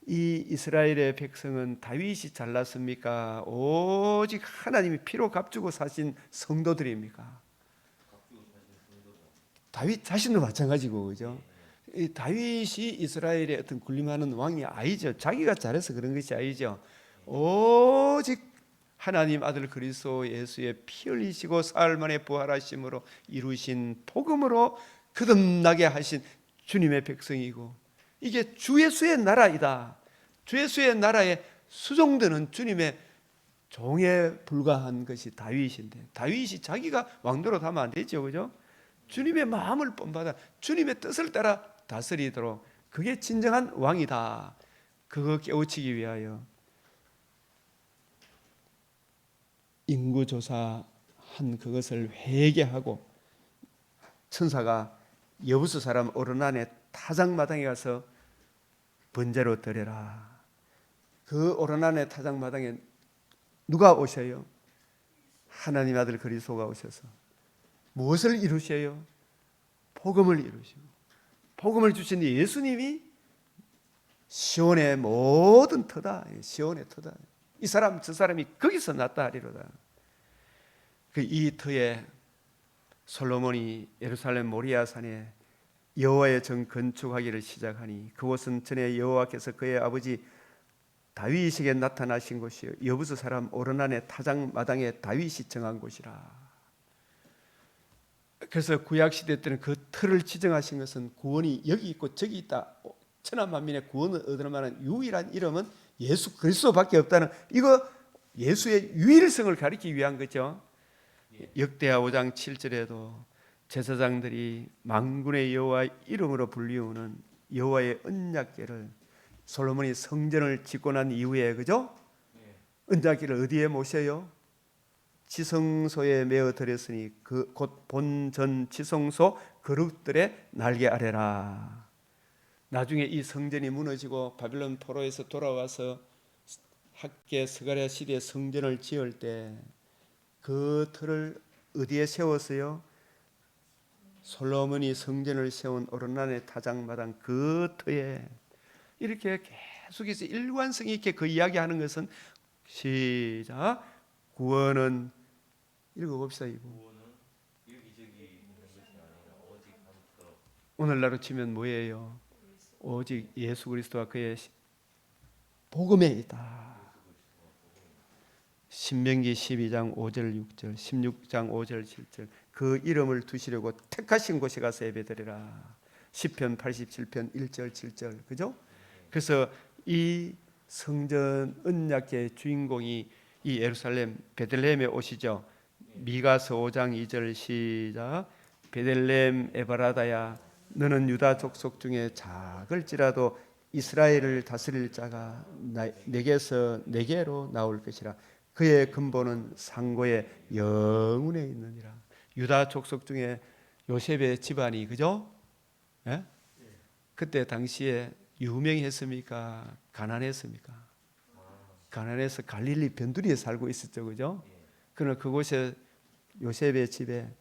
Speaker 1: 이 이스라엘의 백성은 다윗이 잘났습니까? 오직 하나님이 피로 값주고 사신 성도들입니까? 다윗 자신도 마찬가지고, 그죠? 이 다윗이 이스라엘의 어떤 군림하는 왕이 아니죠. 자기가 잘해서 그런 것이 아니죠. 오직 하나님 아들 그리스도 예수의 피 흘리시고 사흘 만에 부활하심으로 이루신 복음으로 거듭나게 하신 주님의 백성이고, 이게 주 예수의 나라이다. 주 예수의 나라에 수종되는 주님의 종에 불과한 것이 다윗인데, 다윗이 자기가 왕노릇 하면 안 되죠, 그죠? 주님의 마음을 본받아 주님의 뜻을 따라 다스리도록, 그게 진정한 왕이다. 그거 깨우치기 위하여 인구조사한 그것을 회개하고 천사가 여부수 사람 오르난의 타작마당에 가서 번제로 드려라. 그 오르난의 타작마당에 누가 오셔요? 하나님 아들 그리스도가 오셔서 무엇을 이루셔요? 복음을 이루시고, 복음을 주신 예수님이 시온의 모든 터다. 시온의 터다. 이 사람 저 사람이 거기서 났다 하리로다. 이 터에 솔로몬이 예루살렘 모리아산에 여호와의 정 건축하기를 시작하니, 그곳은 전에 여호와께서 그의 아버지 다윗에게 나타나신 곳이요 여부수 사람 오르난의 타작마당에 다윗이 정한 곳이라. 그래서 구약시대 때는 그 틀을 지정하신 것은 구원이 여기 있고 저기 있다, 천하만민의 구원을 얻을 만한 유일한 이름은 예수 그리스도밖에 없다는, 이거 예수의 유일성을 가리키기 위한 거죠. 역대하 5장 7절에도 제사장들이 만군의 여호와 이름으로 불리우는 여호와의 언약궤를 솔로몬이 성전을 짓고 난 이후에, 그죠? 언약궤를 어디에 모셔요? 지성소에 메어 드렸으니 그 곧 본전 지성소 그룹들의 날개 아래라. 나중에 이 성전이 무너지고 바빌론 포로에서 돌아와서 학계 스가랴 시대에 성전을 지을 때 그 틀을 어디에 세웠어요? 솔로몬이 성전을 세운 오르난의 타작마당 그 터에. 이렇게 계속해서 일관성 있게 그 이야기하는 것은, 시작, 구원은 읽어봅시다. 오늘날로 치면 뭐예요? 오직 예수 그리스도와 그의 복음에 있다. 신명기 12장 5절 6절 16장 5절 7절 그 이름을 두시려고 택하신 곳에 가서 예배드리라. 시편 87편 1절 7절, 그죠? 그래서 이 성전 언약궤의 주인공이 이 예루살렘 베들레헴에 오시죠. 미가서 5장 2절 시작, 베들레헴 에바라다야 너는 유다 족속 중에 작을지라도 이스라엘을 다스릴 자가 내게서 내게로 나올 것이라. 그의 근본은 상고의 영혼에 있느니라. 유다 족속 중에 요셉의 집안이, 그죠? 예? 그때 당시에 유명했습니까? 가난했습니까? 가난해서 갈릴리 변두리에 살고 있었죠, 그죠? 그러나 그곳에 요셉의 집에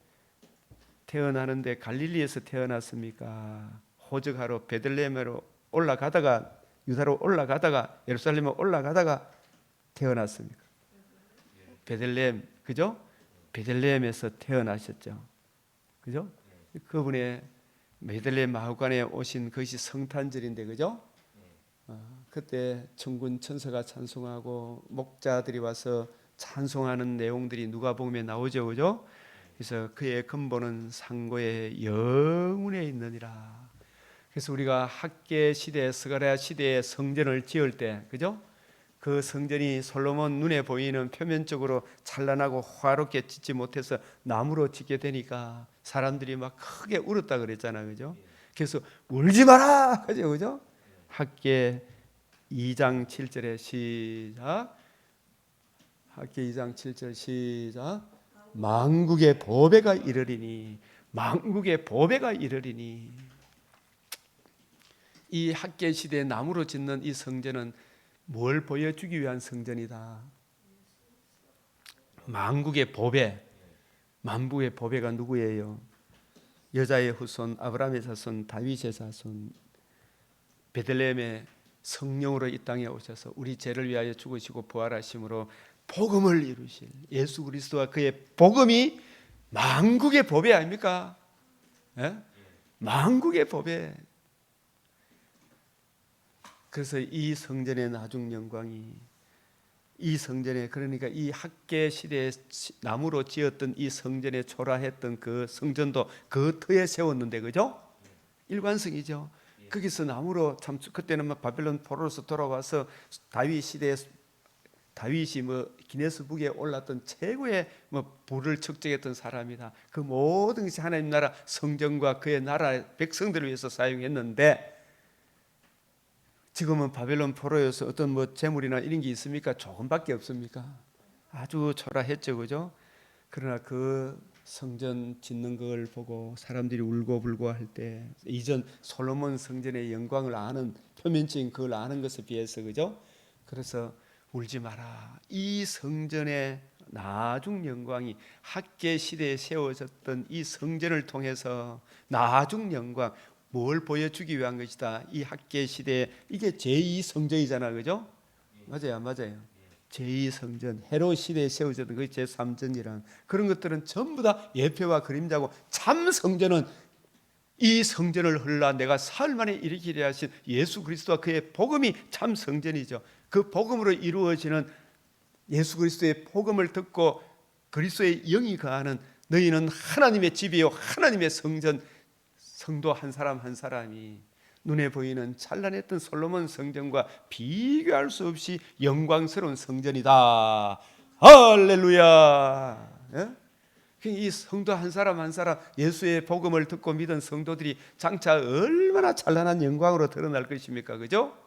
Speaker 1: 태어나는데 갈릴리에서 태어났습니까? 호적하러 베들레헴으로 올라가다가, 유다로 올라가다가, 예루살렘으로 올라가다가 태어났습니까? 베들레헴, 그죠? 베들레헴에서 태어나셨죠, 그죠? 그분의 베들레헴 마을관에 오신 것이 성탄절인데, 그죠? 그때 천군 천사가 찬송하고 목자들이 와서 찬송하는 내용들이 누가복음에 나오죠, 그죠? 그래서 그의 근본은 상고의 영혼에 있느니라. 그래서 우리가 학계 시대, 스가랴 시대에 성전을 지을 때, 그죠? 그 성전이 솔로몬 눈에 보이는 표면적으로 찬란하고 화롭게 짓지 못해서 나무로 짓게 되니까 사람들이 막 크게 울었다 그랬잖아요, 그죠? 그래서 울지 마라, 그죠? 학계 2장 7절에 시작, 학계 2장 7절 시작, 만국의 보배가 이르리니, 만국의 보배가 이르리니. 이 학계 시대에 나무로 짓는 이 성전은 뭘 보여주기 위한 성전이다? 만국의 보배. 만국의 보배가 누구예요? 여자의 후손, 아브라함의 자손, 다윗의 자손, 베들레헴의 성령으로 이 땅에 오셔서 우리 죄를 위하여 죽으시고 부활하심으로 복음을 이루실 예수 그리스도와 그의 복음이 만국의 보배 아닙니까? 예? 만국의 보배. 그래서 이 성전의 나중 영광이, 이 성전에, 그러니까 이 학계 시대에 나무로 지었던 이 성전에 초라했던 그 성전도 그 터에 세웠는데, 그죠? 일관성이죠. 거기서 나무로, 참 그때는 막 바벨론 포로로서 돌아와서 다윗 시대에 다윗이 기네스북에 올랐던 최고의 부를 측정했던 사람이다. 그 모든 것이 하나님 나라 성전과 그의 나라 백성들을 위해서 사용했는데, 지금은 바벨론 포로여서 어떤 재물이나 이런 게 있습니까? 조금밖에 없습니까? 아주 초라했죠, 그죠? 그러나 그 성전 짓는 걸 보고 사람들이 울고불고 할 때, 이전 솔로몬 성전의 영광을 아는, 표면적인 그걸 아는 것에 비해서, 그죠? 그래서 울지 마라. 이 성전의 나중 영광이, 학계 시대에 세워졌던 이 성전을 통해서 나중 영광, 뭘 보여주기 위한 것이다. 이 학계 시대에 이게 제2성전이잖아, 그죠? 맞아요, 안 맞아요? 제2성전, 헤롯 시대에 세워졌던 그 제3전이란 그런 것들은 전부 다 예표와 그림자고, 참 성전은 이 성전을 헐라 내가 사흘 만에 일으키려 하신 예수 그리스도와 그의 복음이 참 성전이죠. 그 복음으로 이루어지는, 예수 그리스도의 복음을 듣고 그리스도의 영이 거하는, 너희는 하나님의 집이요 하나님의 성전, 성도 한 사람 한 사람이 눈에 보이는 찬란했던 솔로몬 성전과 비교할 수 없이 영광스러운 성전이다. 할렐루야. 예? 이 성도 한 사람 한 사람, 예수의 복음을 듣고 믿은 성도들이 장차 얼마나 찬란한 영광으로 드러날 것입니까? 그죠?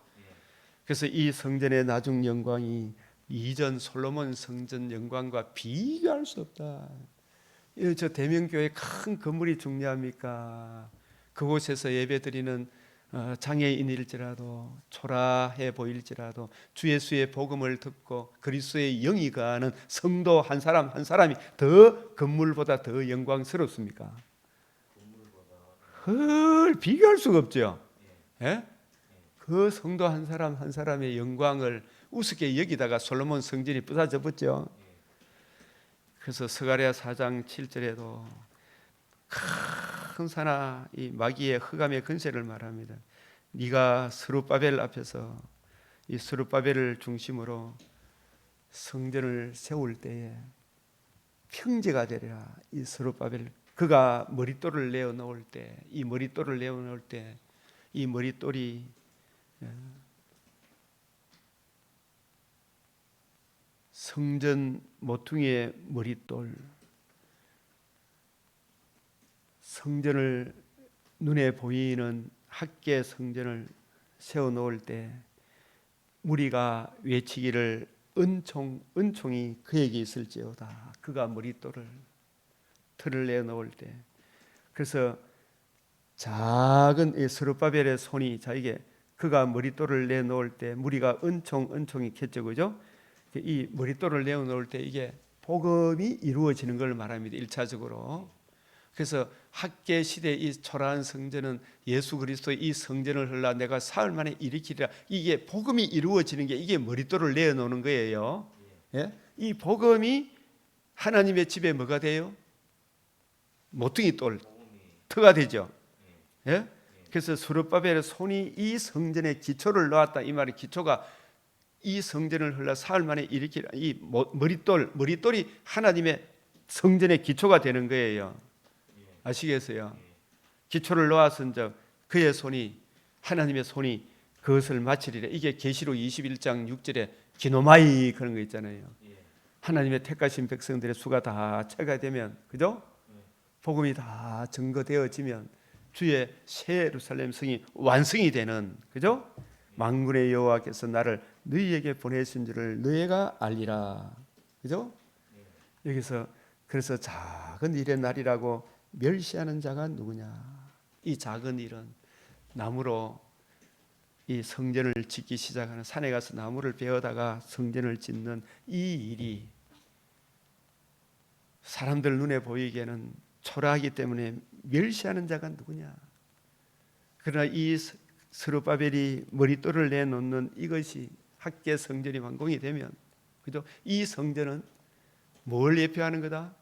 Speaker 1: 그래서 이 성전의 나중 영광이 이전 솔로몬 성전 영광과 비교할 수 없다. 저 대명교회 큰 건물이 중요합니까? 그곳에서 예배드리는 장애인일지라도, 초라해 보일지라도 주 예수의 복음을 듣고 그리스도의 영이 거하는 성도 한 사람 한 사람이 더 건물보다 더 영광스럽습니까? 비교할 수가 없죠. 예? 그 성도 한 사람 한 사람의 영광을 우습게 여기다가 솔로몬 성전이 부사져버렸죠. 그래서 스가랴 4장 7절에도 큰 산하, 이 마귀의 흑암의 근세를 말합니다. 네가 스룹바벨 앞에서 이 스룹바벨을 중심으로 성전을 세울 때에 평지가 되리라. 이 스룹바벨, 그가 머릿돌을 내어 놓을 때, 이 머릿돌을 내어 놓을 때, 이 머릿돌이 성전 모퉁이의 머릿돌, 성전을, 눈에 보이는 학계 성전을 세워 놓을 때 무리가 외치기를 은총이 그에게 있을지어다. 그가 머릿돌을, 틀을 내어 놓을 때, 그래서 작은 이 스룹바벨의 손이 자기게, 그가 머릿돌을 내어 놓을 때 무리가 은총이 겠죠, 그죠? 이 머릿돌을 내어 놓을 때 이게 복음이 이루어지는 걸 말합니다. 1차적으로. 그래서 학계 시대 이 초라한 성전은 예수 그리스도의 이 성전을 헐라 내가 사흘 만에 일으키리라. 이게 복음이 이루어지는 게, 이게 머릿돌을 내어 놓는 거예요. 예? 이 복음이 하나님의 집에 뭐가 돼요? 모퉁이 돌, 터가 되죠. 예? 그래서 스룹바벨의 손이 이 성전에 기초를 놓았다. 이 말이, 기초가 이 성전을 헐라 사흘 만에 일으키라. 이 머릿돌이 하나님의 성전의 기초가 되는 거예요. 아시겠어요? 기초를 놓았은즉 그의 손이, 하나님의 손이 그것을 마치리라. 이게 계시록 21장 6절에 기노마이 그런 거 있잖아요. 하나님의 택하신 백성들의 수가 다 채가 되면, 그죠? 복음이 다 증거되어지면 주의 새 예루살렘 성이 완성이 되는, 그죠? 만군의 여호와께서 나를 너희에게 보내신 줄을 너희가 알리라. 그죠? 여기서 그래서 작은 일의 날이라고 멸시하는 자가 누구냐? 이 작은 일은 나무로 이 성전을 짓기 시작하는, 산에 가서 나무를 베어다가 성전을 짓는 이 일이 사람들 눈에 보이기에는 초라하기 때문에 멸시하는 자가 누구냐? 그러나 이 스룹바벨이 머릿돌을 내놓는 이것이 학계 성전이 완공이 되면, 그죠? 이 성전은 뭘 예표하는 거다?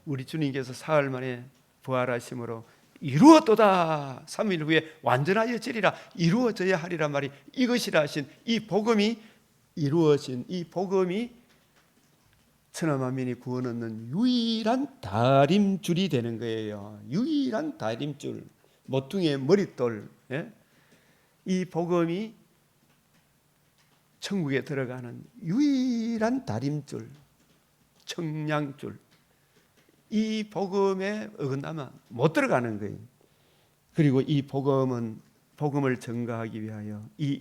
Speaker 1: 우리 주님께서 사흘 만에 부활하심으로 이루었도다. 3일 후에 완전하여 지리라. 이루어져야 하리라 말이 이것이라 하신 이 복음이 이루어진 이 복음이 천하만민이 구원 얻는 유일한 다림줄이 되는 거예요. 유일한 다림줄, 모퉁이의 머릿돌. 예? 이 복음이 천국에 들어가는 유일한 다림줄, 청량줄. 이 복음에 어긋나면 못 들어가는 거예요. 그리고 이 복음을 증거하기 위하여 이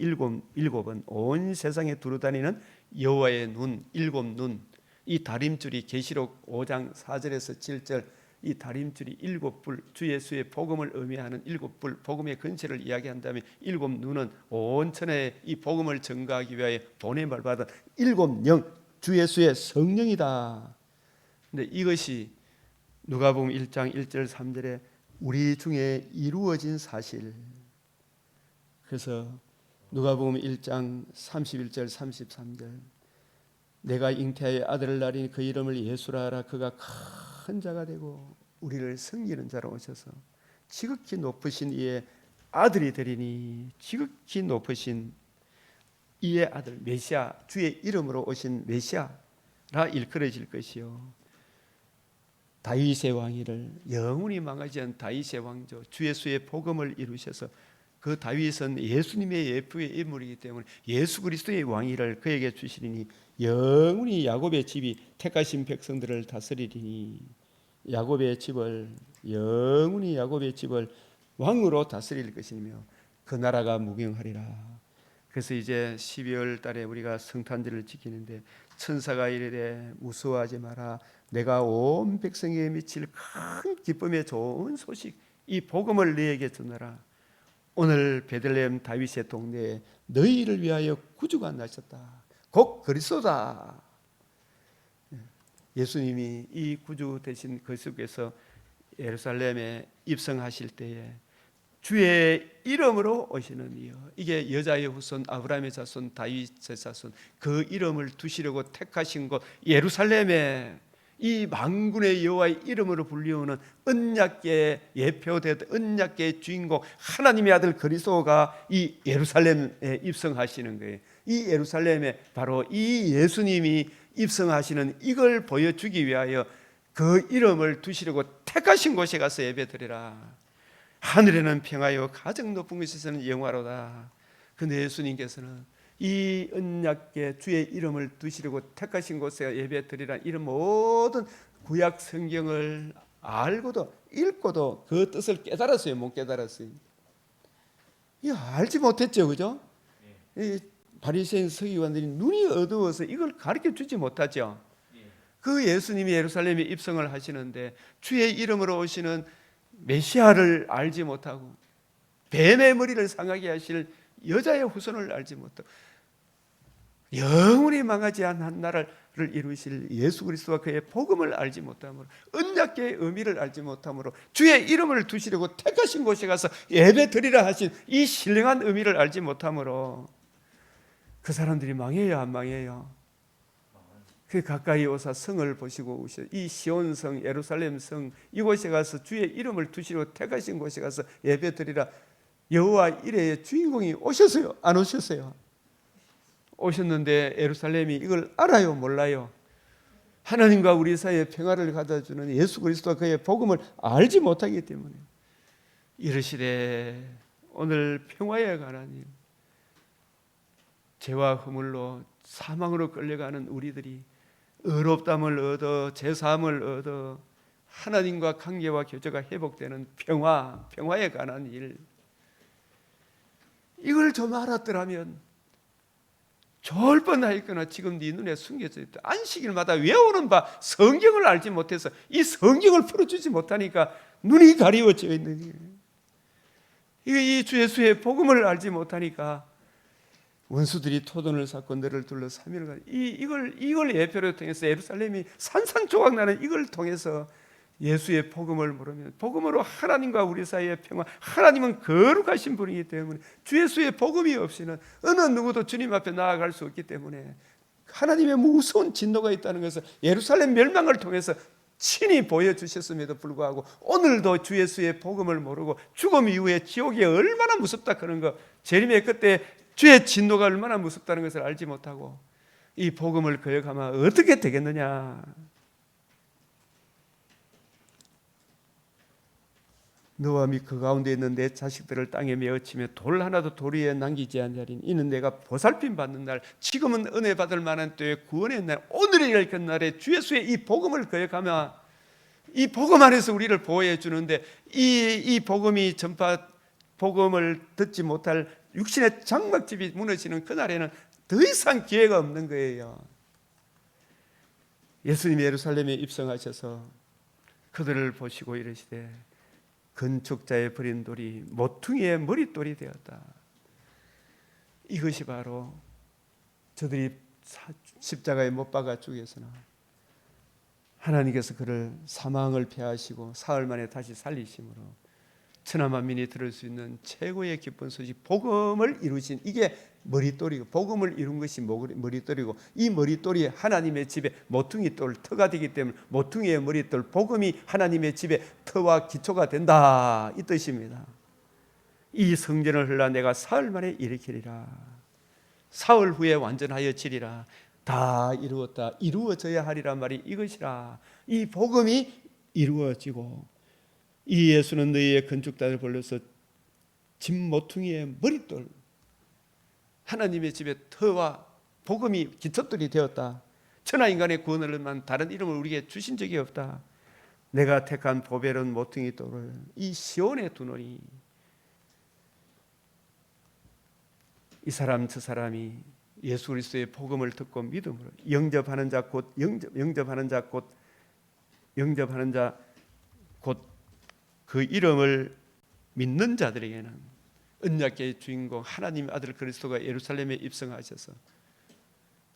Speaker 1: 일곱은 온 세상에 두루다니는 여호와의 눈, 일곱 눈. 이 다림줄이 계시록 5장 4절에서 7절, 이 다림줄이 일곱 불, 주 예수의 복음을 의미하는 일곱 불, 복음의 근세를 이야기한다면 일곱 눈은 온 천하에 이 복음을 증거하기 위하여 보냄을 받은 일곱 영, 주 예수의 성령이다. 근데 이것이 누가복음 1장 1절 3절에 우리 중에 이루어진 사실. 그래서 누가복음 1장 31절 33절, 내가 잉태하여 아들을 낳으니 그 이름을 예수라 하라. 그가 큰 자가 되고 우리를 섬기는 자로 오셔서 지극히 높으신 이의 아들이 되리니, 지극히 높으신 이의 아들 메시아, 주의 이름으로 오신 메시아라 일컬어질 것이요, 다윗의 왕위를, 영원히 망하지 않은 다윗의 왕조 주 예수의 복음을 이루셔서, 그 다윗은 예수님의 예표의 인물이기 때문에 예수 그리스도의 왕위를 그에게 주시리니 영원히 야곱의 집이 택하신 백성들을 다스리리니, 야곱의 집을, 영원히 야곱의 집을 왕으로 다스릴 것이며 그 나라가 무궁하리라. 그래서 이제 12월 달에 우리가 성탄절을 지키는데 천사가 이르되 무서워하지 마라. 내가 온 백성에게 미칠 큰 기쁨의 좋은 소식, 이 복음을 너희에게 전하라. 오늘 베들레헴 다윗의 동네에 너희를 위하여 구주가 나셨다. 곧 그리스도다. 예수님이 이 구주 되신 그 속에서 예루살렘에 입성하실 때에 주의 이름으로 오시는 이여, 이게 여자의 후손 아브라함의 자손 다윗의 자손, 그 이름을 두시려고 택하신 곳 예루살렘에 이 만군의 여호와의 이름으로 불리우는 언약궤에 예표되던 언약궤의 주인공 하나님의 아들 그리스도가 이 예루살렘에 입성하시는 거예요. 이 예루살렘에 바로 이 예수님이 입성하시는 이걸 보여주기 위하여 그 이름을 두시려고 택하신 곳에 가서 예배드리라. 하늘에는 평화요 가장 높은 곳에서는 영화로다. 근데 예수님께서는 이 언약궤 주의 이름을 두시려고 택하신 곳에 예배드리라, 이런 모든 구약 성경을 알고도 읽고도 그 뜻을 깨달았어요? 못 깨달았어요? 이거 알지 못했죠, 그죠? 이 바리새인 서기관들이 눈이 어두워서 이걸 가르쳐 주지 못하죠. 그 예수님이 예루살렘에 입성을 하시는데 주의 이름으로 오시는 메시아를 알지 못하고, 뱀의 머리를 상하게 하실 여자의 후손을 알지 못하고, 영원히 망하지 않은 한 나라를 이루실 예수 그리스도와 그의 복음을 알지 못함으로, 언약궤의 의미를 알지 못함으로, 주의 이름을 두시려고 택하신 곳에 가서 예배 드리라 하신 이 신령한 의미를 알지 못함으로 그 사람들이 망해요, 안 망해요? 그 가까이 오사 성을 보시고 오셔, 이 시온성 예루살렘 성 이곳에 가서 주의 이름을 두시려고 택하신 곳에 가서 예배 드리라. 여호와 이레의 주인공이 오셨어요, 안 오셨어요? 오셨는데 예루살렘이 이걸 알아요, 몰라요? 하나님과 우리 사이에 평화를 가져주는 예수 그리스도와 그의 복음을 알지 못하기 때문에 이르시되 오늘 평화에 관한 일, 죄와 허물로 사망으로 끌려가는 우리들이 의롭다함을 얻어 제사함을 얻어 하나님과 관계와 교제가 회복되는 평화에 관한 일, 이걸 좀 알았더라면 좋을 뻔하였거나 지금 네 눈에 숨겨져 있다. 안식일마다 외우는 바 성경을 알지 못해서 이 성경을 풀어주지 못하니까 눈이 가리워져 있는 거예요. 이 주 예수의 복음을 알지 못하니까 원수들이 토돈을 쌓고 너를 둘러 3일간 이걸 예표로 통해서 예루살렘이 산산조각 나는 이걸 통해서 예수의 복음을 모르면, 복음으로 하나님과 우리 사이의 평화, 하나님은 거룩하신 분이기 때문에 주 예수의 복음이 없이는 어느 누구도 주님 앞에 나아갈 수 없기 때문에 하나님의 무서운 진노가 있다는 것을 예루살렘 멸망을 통해서 친히 보여주셨음에도 불구하고 오늘도 주 예수의 복음을 모르고 죽음 이후에 지옥이 얼마나 무섭다 그런 거, 재림의 그때 주의 진노가 얼마나 무섭다는 것을 알지 못하고 이 복음을 거역하면 어떻게 되겠느냐. 너와 및 그 가운데 있는 내 자식들을 땅에 메어치며 돌 하나도 돌 위에 남기지 아니하리니 이는 내가 보살핌 받는 날, 지금은 은혜 받을 만한 때에 구원의 날, 오늘이랄 그 날에 주 예수의 이 복음을 거역하며 이 복음 안에서 우리를 보호해 주는데 이 복음이 복음을 듣지 못할 육신의 장막집이 무너지는 그날에는 더 이상 기회가 없는 거예요. 예수님이 예루살렘에 입성하셔서 그들을 보시고 이르시되 건축자의 버린 돌이 모퉁이의 머릿돌이 되었다. 이것이 바로 저들이 십자가에 못 박아 죽여서나 하나님께서 그를 사망을 패하시고 사흘 만에 다시 살리심으로 천하만민이 들을 수 있는 최고의 기쁜 소식, 복음을 이루신, 이게 머릿돌이고, 복음을 이룬 것이 머릿돌이고, 이 머릿돌이 하나님의 집에 모퉁이돌 터가 되기 때문에 모퉁이의 머릿돌, 복음이 하나님의 집에 터와 기초가 된다, 이 뜻입니다. 이 성전을 흘러 내가 사흘 만에 일으키리라. 사흘 후에 완전하여 지리라. 다 이루었다, 이루어져야 하리란 말이 이것이라. 이 복음이 이루어지고 이 예수는 너희의 건축단을 벌려서 집 모퉁이의 머릿돌, 하나님의 집에 터와 복음이 기초돌이 되었다. 천하인간의 구원을만 다른 이름을 우리에게 주신 적이 없다. 내가 택한 보배로운 모퉁이 돌을 이 시온에 두노니 이 사람 저 사람이 예수 그리스도의 복음을 듣고 믿음으로 영접하는 자 곧 영접하는 자 곧 그 이름을 믿는 자들에게는 언약궤의 주인공 하나님의 아들 그리스도가 예루살렘에 입성하셔서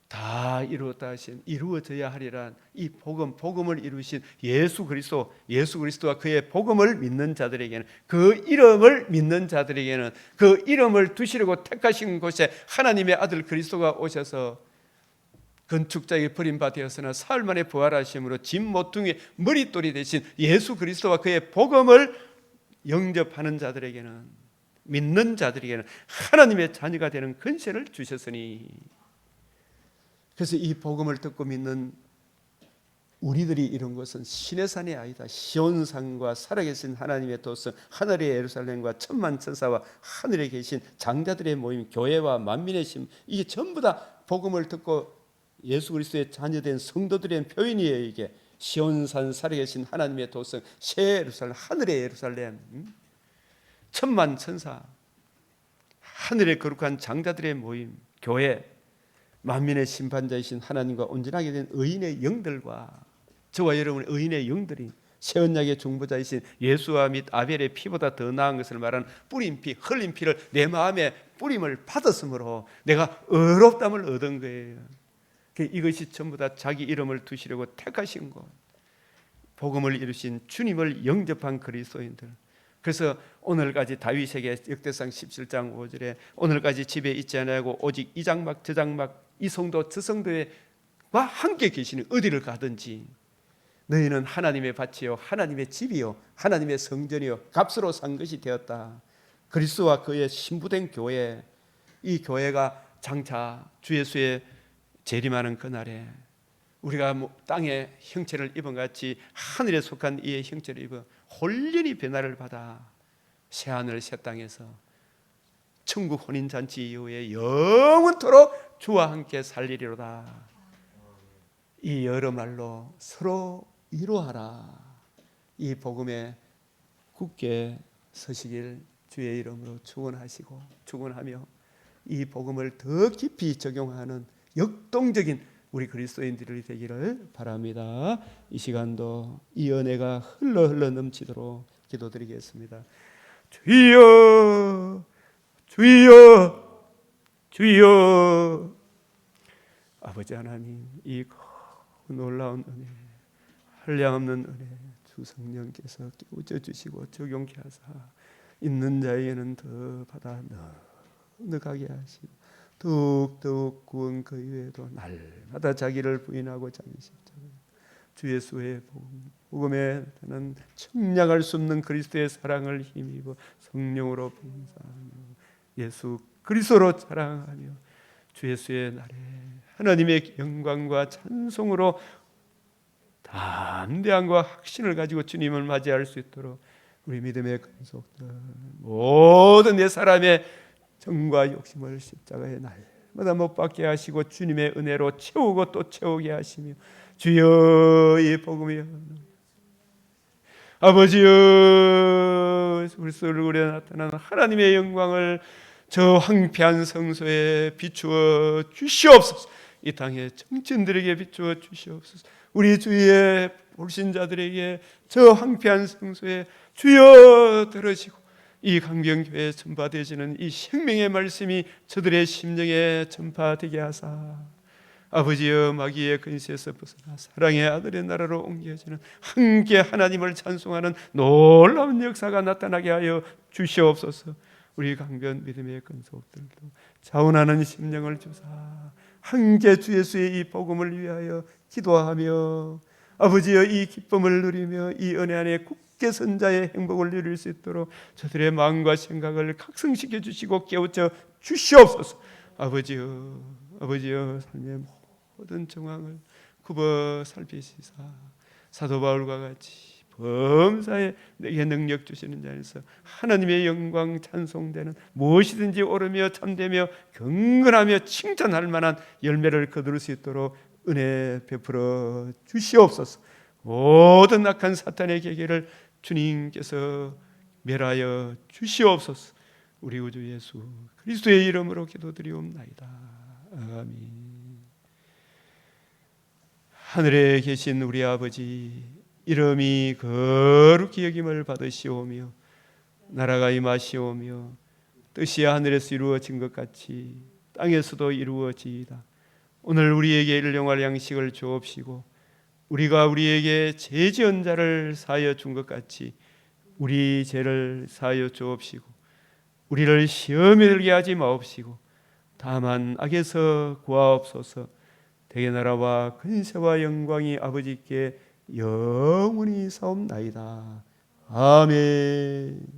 Speaker 1: 다 이루었다 하신, 이루어져야 하리란 이 복음을 이루신 예수 그리스도와 그의 복음을 믿는 자들에게는, 그 이름을 믿는 자들에게는, 그 이름을 두시려고 택하신 곳에 하나님의 아들 그리스도가 오셔서 건축자에게 버림바 되었으나 사흘 만에 부활하심으로 집 모퉁이의 머릿돌이 되신 예수 그리스도와 그의 복음을 영접하는 자들에게는, 믿는 자들에게는 하나님의 자녀가 되는 권세를 주셨으니, 그래서 이 복음을 듣고 믿는 우리들이 이룬 것은 신의 산이 아니다. 시온산과 살아계신 하나님의 도성, 하늘의 예루살렘과 천만 천사와 하늘에 계신 장자들의 모임, 교회와 만민의 심, 이게 전부 다 복음을 듣고 예수 그리스도의 자녀된 성도들의 표현이에요. 이게 시온산 살아계신 하나님의 도성, 새 예루살렘, 하늘의 예루살렘, 천만 천사, 하늘의 거룩한 장자들의 모임, 교회, 만민의 심판자이신 하나님과 온전하게 된 의인의 영들과 저와 여러분의 의인의 영들이 새 언약의 중보자이신 예수와 및 아벨의 피보다 더 나은 것을 말하는 뿌린 피, 흘린 피를 내 마음에 뿌림을 받았으므로 내가 의롭다함을 얻은 거예요. 이것이 전부 다 자기 이름을 두시려고 택하신 것, 복음을 이루신 주님을 영접한 그리스도인들. 그래서 오늘까지 다윗에게 역대상 17장 5절에 오늘까지 집에 있지 아니하고 오직 이 장막 저 장막 이 성도 저 성도와 함께 계시는, 어디를 가든지 너희는 하나님의 밭이요 하나님의 집이요 하나님의 성전이요 값으로 산 것이 되었다. 그리스도와 그의 신부된 교회, 이 교회가 장차 주 예수의 재림하는 그날에 우리가 땅의 형체를 입은 같이 하늘에 속한 이의 형체를 입어 혼련히 변화를 받아 새하늘 새 땅에서 천국 혼인잔치 이후에 영원토록 주와 함께 살리리로다. 이 여러 말로 서로 이루하라. 이 복음에 굳게 서시길 주의 이름으로 축원하며 이 복음을 더 깊이 적용하는 역동적인 우리 그리스도인들이 되기를 바랍니다. 이 시간도 이 은혜가 흘러 넘치도록 기도드리겠습니다. 주여 주여 주여. 아버지 하나님, 이 놀라운 은혜, 한량없는 은혜 주 성령께서 깨우쳐 주시고 적용케 하사 있는 자에게는 더 받아 넉넉하게 하시고 더욱더욱 구원 그 이외에도 날마다 자기를 부인하고 자기 십자가 주 예수의 복음에 나는 청량할 수 없는 그리스도의 사랑을 힘입어 성령으로 봉사하며 예수 그리스도로 자랑하며 주 예수의 날에 하나님의 영광과 찬송으로 담대함과 확신을 가지고 주님을 맞이할 수 있도록 우리 믿음의 근속들 모든 내 사람의 정과 욕심을 십자가에 날마다 못 박게 하시고 주님의 은혜로 채우고 또 채우게 하시며 주여 이 복음이 아버지여 그리스도 얼굴에 나타나는 하나님의 영광을 저 황폐한 성소에 비추어 주시옵소서. 이 땅의 정치인들에게 비추어 주시옵소서. 우리 주위의 불신자들에게 저 황폐한 성소에 주여 들으시고 이 강병교회에 전파되어지는 이 생명의 말씀이 저들의 심령에 전파되게 하사 아버지여 마귀의 근시에서 벗어나 사랑의 아들의 나라로 옮겨지는 함께 하나님을 찬송하는 놀라운 역사가 나타나게 하여 주시옵소서. 우리 강변 믿음의 근속들도 자원하는 심령을 주사 함께 주 예수의 이 복음을 위하여 기도하며 아버지여 이 기쁨을 누리며 이 은혜 안에 굳게 선 자의 행복을 누릴 수 있도록 저들의 마음과 생각을 각성시켜 주시고 깨우쳐 주시옵소서. 아버지여 삶의 모든 정황을 굽어 살피시사 사도 바울과 같이 범사에 내게 능력 주시는 자에서 하나님의 영광 찬송되는 무엇이든지 오르며 참되며 경건하며 칭찬할 만한 열매를 거둘 수 있도록 은혜 베풀어 주시옵소서. 모든 악한 사탄의 계계를 주님께서 멸하여 주시옵소서. 우리 구주 예수 그리스도의 이름으로 기도드리옵나이다. 아멘. 하늘에 계신 우리 아버지 이름이 거룩히 여김을 받으시오며 나라가 임하시오며 뜻이 하늘에서 이루어진 것 같이 땅에서도 이루어지이다. 오늘 우리에게 일용할 양식을 주옵시고 우리가 우리에게 죄 지은 자를 사하여 준 것 같이 우리 죄를 사하여 주옵시고 우리를 시험에 들게 하지 마옵시고 다만 악에서 구하옵소서. 대개 나라와 근세와 영광이 아버지께 영원히 사옵나이다. 아멘.